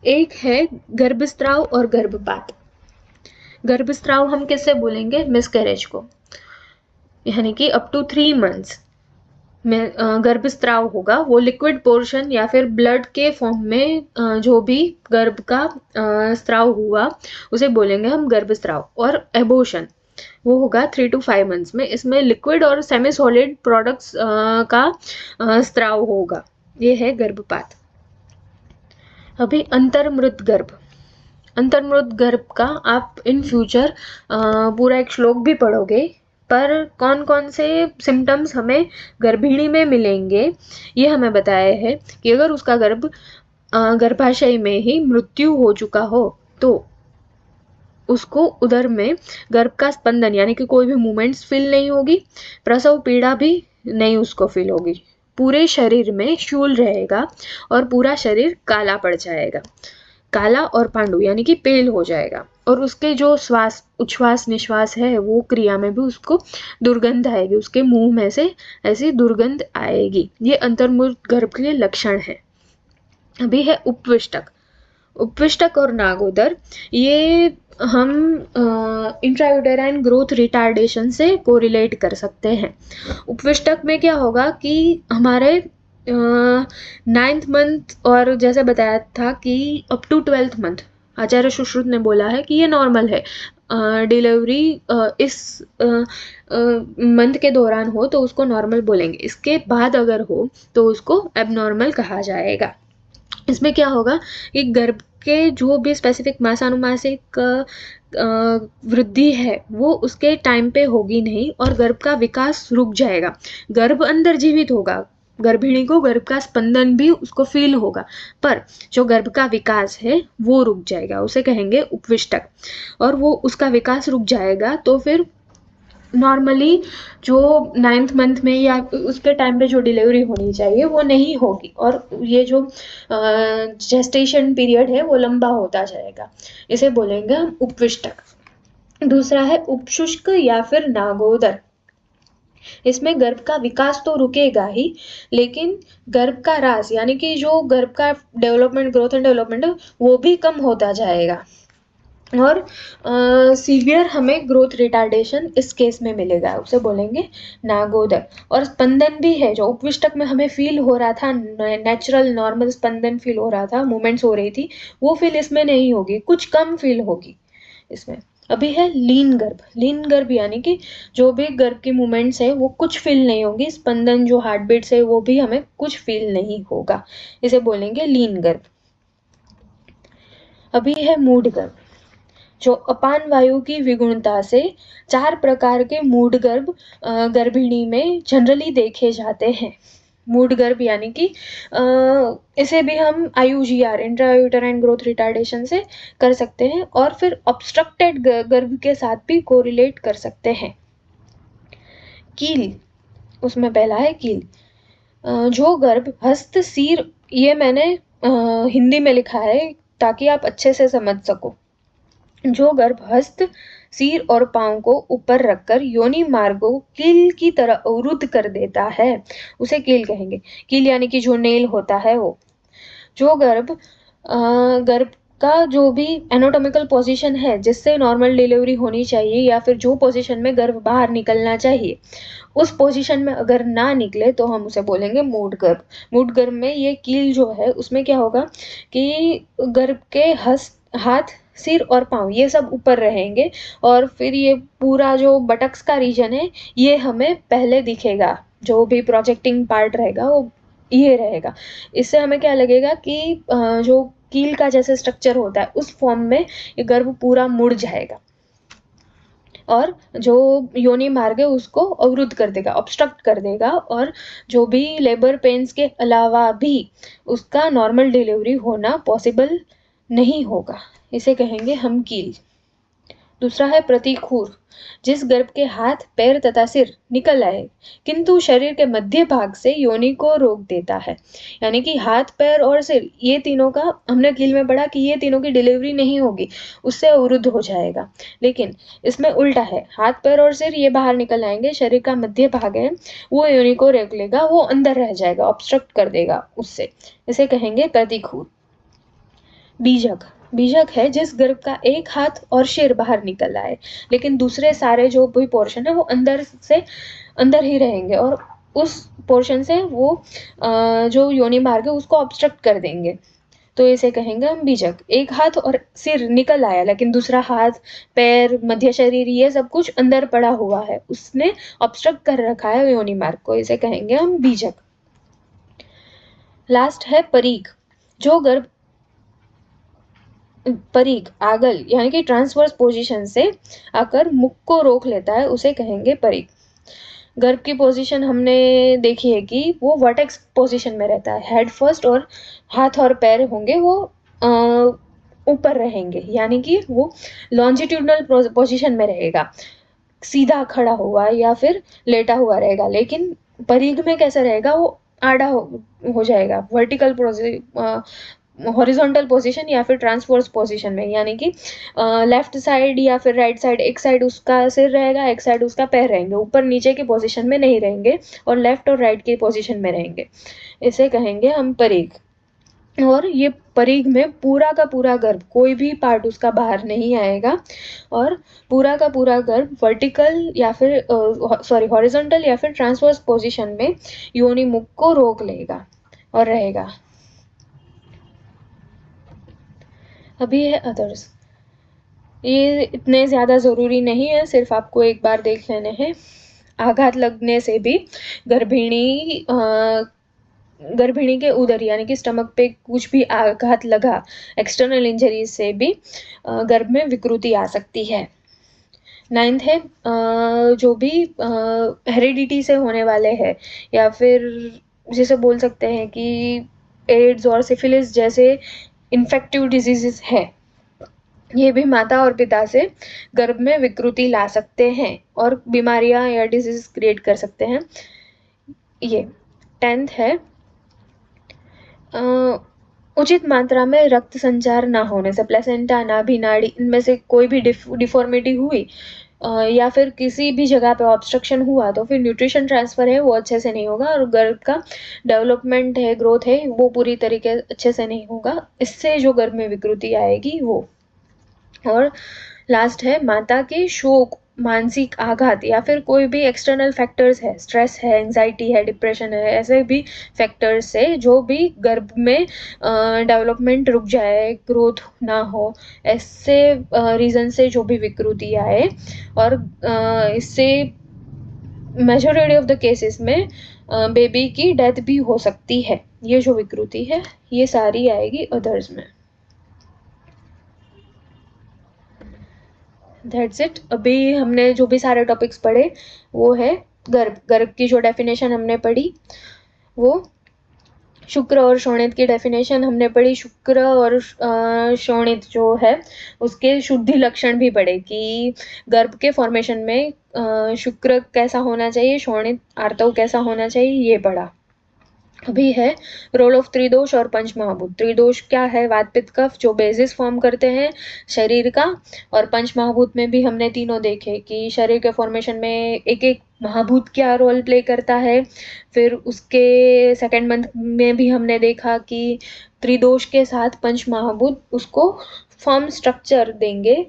एक है गर्भस्राव और गर्भपात। गर्भस्राव हम किससे बोलेंगे, मिसकैरेज को, यानी कि अप टू 3 months में गर्भस्राव होगा। वो लिक्विड पोर्शन या फिर ब्लड के फॉर्म में जो भी गर्भ का स्राव हुआ उसे बोलेंगे हम गर्भस्राव। और एबोर्शन वो होगा 3 to 5 months में। इसमें लिक्विड और सेमी सॉलिड प्रोडक्ट्स का स्राव होगा, ये है गर्भपात। अभी अंतर्मृत गर्भ। अंतर्मृत गर्भ का आप इन फ्यूचर पूरा एक श्लोक भी पढ़ोगे, पर कौन कौन से सिम्टम्स हमें गर्भिणी में मिलेंगे ये हमें बताया है कि अगर उसका गर्भाशय में ही मृत्यु हो चुका हो तो उसको उदर में गर्भ का स्पंदन यानी कि कोई भी मूवमेंट्स फील नहीं होगी, प्रसव पीड़ा भी नहीं उसको फील होगी, पूरे शरीर में शूल रहेगा और पूरा शरीर काला पड़ जाएगा, काला और पांडु यानी कि पेल हो जाएगा। और उसके जो श्वास उच्छ्वास निश्वास है वो क्रिया में भी उसको दुर्गंध आएगी, उसके मुंह में से ऐसी दुर्गंध आएगी। ये अंतर्मुख गर्भ के लक्षण है। अभी है उपविष्टक। उपविष्टक और नागोदर ये हम इंट्रायूटेराइन ग्रोथ रिटार्डेशन से कोरिलेट कर सकते हैं। उपविष्टक में क्या होगा कि हमारे 9th month और जैसे बताया था कि अप टू 12th month आचार्य सुश्रुत ने बोला है कि ये नॉर्मल है। डिलीवरी इस मंथ के दौरान हो तो उसको नॉर्मल बोलेंगे, इसके बाद अगर हो तो उसको एबनॉर्मल कहा जाएगा। इसमें क्या होगा कि गर्भ के जो भी स्पेसिफिक मासानुमासिक वृद्धि है वो उसके टाइम पे होगी नहीं और गर्भ का विकास रुक जाएगा। गर्भ अंदर जीवित होगा, गर्भिणी को गर्भ का स्पंदन भी उसको फील होगा, पर जो गर्भ का विकास है वो रुक जाएगा, उसे कहेंगे उपविष्टक। और वो उसका विकास रुक जाएगा तो फिर नॉर्मली जो 9th month में या उसके टाइम पे जो डिलीवरी होनी चाहिए वो नहीं होगी और ये जो जेस्टेशन पीरियड है वो लंबा होता जाएगा, इसे बोलेंगे हम उपविष्टक। दूसरा है उपशुष्क या फिर नागोदर। इसमें गर्भ का विकास तो रुकेगा ही, लेकिन गर्भ का ह्रास यानी कि जो गर्भ का डेवलपमेंट ग्रोथ एंड डेवलपमेंट है वो भी कम होता जाएगा और सीवियर हमें ग्रोथ रिटार्डेशन इस केस में मिलेगा, उसे बोलेंगे नागोदर। और स्पंदन भी है जो उपविष्टक में हमें फील हो रहा था, नेचुरल नॉर्मल स्पंदन फील हो रहा था, मूवमेंट्स हो रही थी, वो फील इसमें नहीं होगी, कुछ कम फील होगी इसमें। अभी है लीन गर्भ। लीन गर्भ यानी कि जो भी गर्भ की मूवमेंट्स है वो कुछ फील नहीं होगी, स्पंदन जो हार्ट बीट्स है वो भी हमें कुछ फील नहीं होगा, इसे बोलेंगे लीन गर्भ। अभी है मूढ़ गर्भ। जो अपान वायु की विगुणता से 4 प्रकार के मूढ़ गर्भ गर्भिणी में जनरली देखे जाते हैं। मूढ़ गर्भ यानी कि इसे भी हम IUGR इंट्रायूटेराइन ग्रोथ रिटार्डेशन से कर सकते हैं और फिर ऑब्स्ट्रक्टेड गर्भ के साथ भी कोरिलेट कर सकते हैं। कील, उसमें पहला है कील। जो गर्भ हस्त सिर, ये मैंने हिंदी में लिखा है ताकि आप अच्छे से समझ सको। जो गर्भ हस्त सिर और पांव को ऊपर रखकर योनि मार्गों कील की तरह अवरुद्ध कर देता है उसे कील कहेंगे। कील यानी कि जो नेल होता है वो। जो गर्भ गर्भ का जो भी एनाटॉमिकल पोजीशन है जिससे नॉर्मल डिलीवरी होनी चाहिए या फिर जो पोजीशन में गर्भ बाहर निकलना चाहिए, उस पोजीशन में अगर ना निकले तो हम उसे बोलेंगे मूढ़ गर्भ। मूढ़ गर्भ में ये कील जो है उसमें क्या होगा कि गर्भ के हाथ, सिर और पाँव ये सब ऊपर रहेंगे और फिर ये पूरा जो बटक्स का रीजन है ये हमें पहले दिखेगा, जो भी प्रोजेक्टिंग पार्ट रहेगा वो ये रहेगा। इससे हमें क्या लगेगा कि जो कील का जैसे स्ट्रक्चर होता है उस फॉर्म में ये गर्भ पूरा मुड़ जाएगा और जो योनि मार्ग है उसको अवरुद्ध कर देगा, ऑब्स्ट्रक्ट कर देगा और जो भी लेबर पेन्स के अलावा भी उसका नॉर्मल डिलीवरी होना पॉसिबल नहीं होगा। इसे कहेंगे हम कील। दूसरा है प्रतिखूर, जिस गर्भ के हाथ, पैर तथा सिर निकल आए किंतु शरीर के मध्य भाग से योनि को रोक देता है। यानी कि हाथ, पैर और सिर ये तीनों का हमने कील में पढ़ा कि ये तीनों की डिलीवरी नहीं होगी, उससे अवरुद्ध हो जाएगा। लेकिन इसमें उल्टा है, हाथ, पैर और सिर ये बाहर निकल आएंगे, शरीर का मध्य भाग है वो योनि को रोक लेगा, वो अंदर रह जाएगा, ऑब्स्ट्रक्ट कर देगा उससे। इसे कहेंगे प्रतिखूर। बीजक, बीजक है जिस गर्भ का एक हाथ और सिर बाहर निकल आए लेकिन दूसरे सारे जो भी पोर्शन है वो अंदर ही रहेंगे और उस पोर्शन से वो जो योनि मार्ग है उसको ऑब्स्ट्रक्ट कर देंगे, तो इसे कहेंगे हम बीजक। एक हाथ और सिर निकल आया लेकिन दूसरा हाथ, पैर, मध्य शरीर ये सब कुछ अंदर पड़ा हुआ है, उसने ऑब्स्ट्रक्ट कर रखा है योनि मार्ग को, इसे कहेंगे हम बीजक। लास्ट है परीग, जो गर्भ परीग, आगल यानी कि ट्रांसवर्स पोजीशन से आकर मुख को रोक लेता है, उसे कहेंगे परीग। गर्भ की पोजीशन हमने देखी है कि वो वर्टेक्स पोजीशन में रहता है, हेड फर्स्ट और हाथ और पैर होंगे वो ऊपर रहेंगे, यानी कि वो लॉन्जिट्यूडनल पोजीशन में रहेगा, सीधा खड़ा हुआ या फिर लेटा हुआ रहेगा। लेकिन परीग में कैसा रहेगा, वो आड़ा हो जाएगा, वर्टिकल हॉरिजॉन्टल पोजीशन या फिर ट्रांसवर्स पोजीशन में, यानी कि लेफ्ट साइड या फिर राइट साइड, एक साइड उसका सिर रहेगा, एक साइड उसका पैर रहेंगे, ऊपर नीचे की पोजीशन में नहीं रहेंगे और लेफ्ट और राइट की पोजीशन में रहेंगे, इसे कहेंगे हम परीग। और ये परीग में पूरा का पूरा गर्भ, कोई भी पार्ट उसका बाहर नहीं आएगा और पूरा का पूरा गर्भ वर्टिकल या फिर हॉरिजॉन्टल या फिर ट्रांसवर्स पोजीशन में योनि मुख को रोक लेगा और रहेगा। अभी है अदर्स, ये इतने ज़्यादा ज़रूरी नहीं है, सिर्फ आपको एक बार देख लेने हैं। आघात लगने से भी गर्भिणी के उदर यानी कि स्टमक पे कुछ भी आघात लगा, एक्सटर्नल इंजरी से भी गर्भ में विकृति आ सकती है। 9th है जो भी हेरिडिटी से होने वाले हैं या फिर जिसे बोल सकते हैं कि एड्स और सिफिलिस जैसे इन्फेक्टिव डिजीजेस है, ये भी माता और पिता से गर्भ में विकृति ला सकते हैं और बीमारियां या डिजीज क्रिएट कर सकते हैं। ये 10th है उचित मात्रा में रक्त संचार ना होने से, प्लेसेंटा, नाभि नाड़ी इनमें से कोई भी डिफॉर्मिटी हुई या फिर किसी भी जगह पे ऑब्स्ट्रक्शन हुआ तो फिर न्यूट्रिशन ट्रांसफर है वो अच्छे से नहीं होगा और गर्भ का डेवलपमेंट है, ग्रोथ है वो पूरी तरीके अच्छे से नहीं होगा, इससे जो गर्भ में विकृति आएगी वो। और लास्ट है माता के शोक, मानसिक आघात या फिर कोई भी एक्सटर्नल फैक्टर्स है, स्ट्रेस है, एंजाइटी है, डिप्रेशन है, ऐसे भी फैक्टर्स से जो भी गर्भ में डेवलपमेंट रुक जाए, ग्रोथ ना हो, ऐसे रीज़न से जो भी विकृति आए और इससे मेजॉरिटी ऑफ द केसेस में बेबी की डेथ भी हो सकती है। ये जो विकृति है ये सारी आएगी अदर्स में। That's it. अभी हमने जो भी सारे टॉपिक्स पढ़े वो है गर्भ की जो डेफिनेशन हमने पढ़ी वो, शुक्र और शोणित की डेफिनेशन हमने पढ़ी, शुक्र और शोणित जो है उसके शुद्धि लक्षण भी पढ़े कि गर्भ के फॉर्मेशन में शुक्र कैसा होना चाहिए, शोणित आर्तव कैसा होना चाहिए, ये पढ़ा। अभी है रोल ऑफ त्रिदोष और पंचमहाभूत। त्रिदोष क्या है? वात पित्त कफ, जो बेसिस फॉर्म करते हैं शरीर का। और पंचमहाभूत में भी हमने तीनों देखे कि शरीर के फॉर्मेशन में एक एक महाभूत क्या रोल प्ले करता है। फिर उसके सेकंड मंथ में भी हमने देखा कि त्रिदोष के साथ पंचमहाभूत उसको फॉर्म स्ट्रक्चर देंगे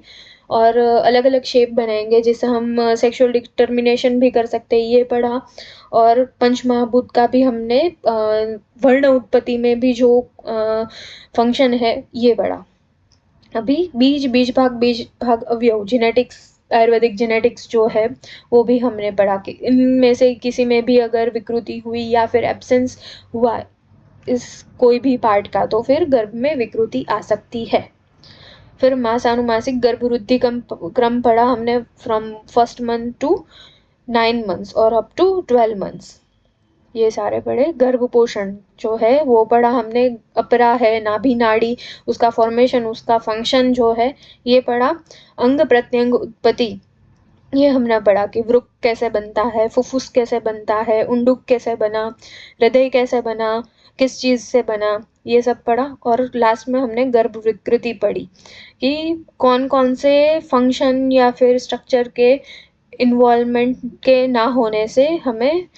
और अलग अलग शेप बनाएंगे, जिससे हम सेक्सुअल डिटर्मिनेशन भी कर सकते हैं, ये पढ़ा। और पंचमहाभूत का भी हमने वर्ण उत्पत्ति में भी जो फंक्शन है ये पढ़ा। अभी बीज भाग अवयव जेनेटिक्स, आयुर्वेदिक जेनेटिक्स जो है वो भी हमने पढ़ा कि इनमें से किसी में भी अगर विकृति हुई या फिर एब्सेंस हुआ इस कोई भी पार्ट का, तो फिर गर्भ में विकृति आ सकती है। फिर मासानुमासिक गर्भवृद्धि क्रम पढ़ा हमने from first month to 9 months और अप टू 12 मंथ्स, ये सारे पढ़े। गर्भपोषण जो है वो पढ़ा हमने, अपरा है, नाभि नाड़ी, उसका फॉर्मेशन, उसका फंक्शन जो है ये पढ़ा। अंग प्रत्यंग उत्पत्ति ये हमने पढ़ा कि वृक्क कैसे बनता है, फुफ्फुस कैसे बनता है, उंडुक कैसे बना, हृदय कैसे बना, किस चीज़ से बना, ये सब पढ़ा। और लास्ट में हमने गर्भ विकृति पढ़ी कि कौन कौन से फंक्शन या फिर स्ट्रक्चर के इन्वॉल्वमेंट के ना होने से हमें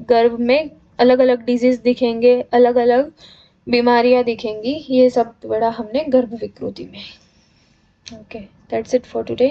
गर्भ में अलग अलग डिजीज दिखेंगे, अलग अलग बीमारियां दिखेंगी, ये सब पढ़ा हमने गर्भ विकृति में। Okay, that's it for today.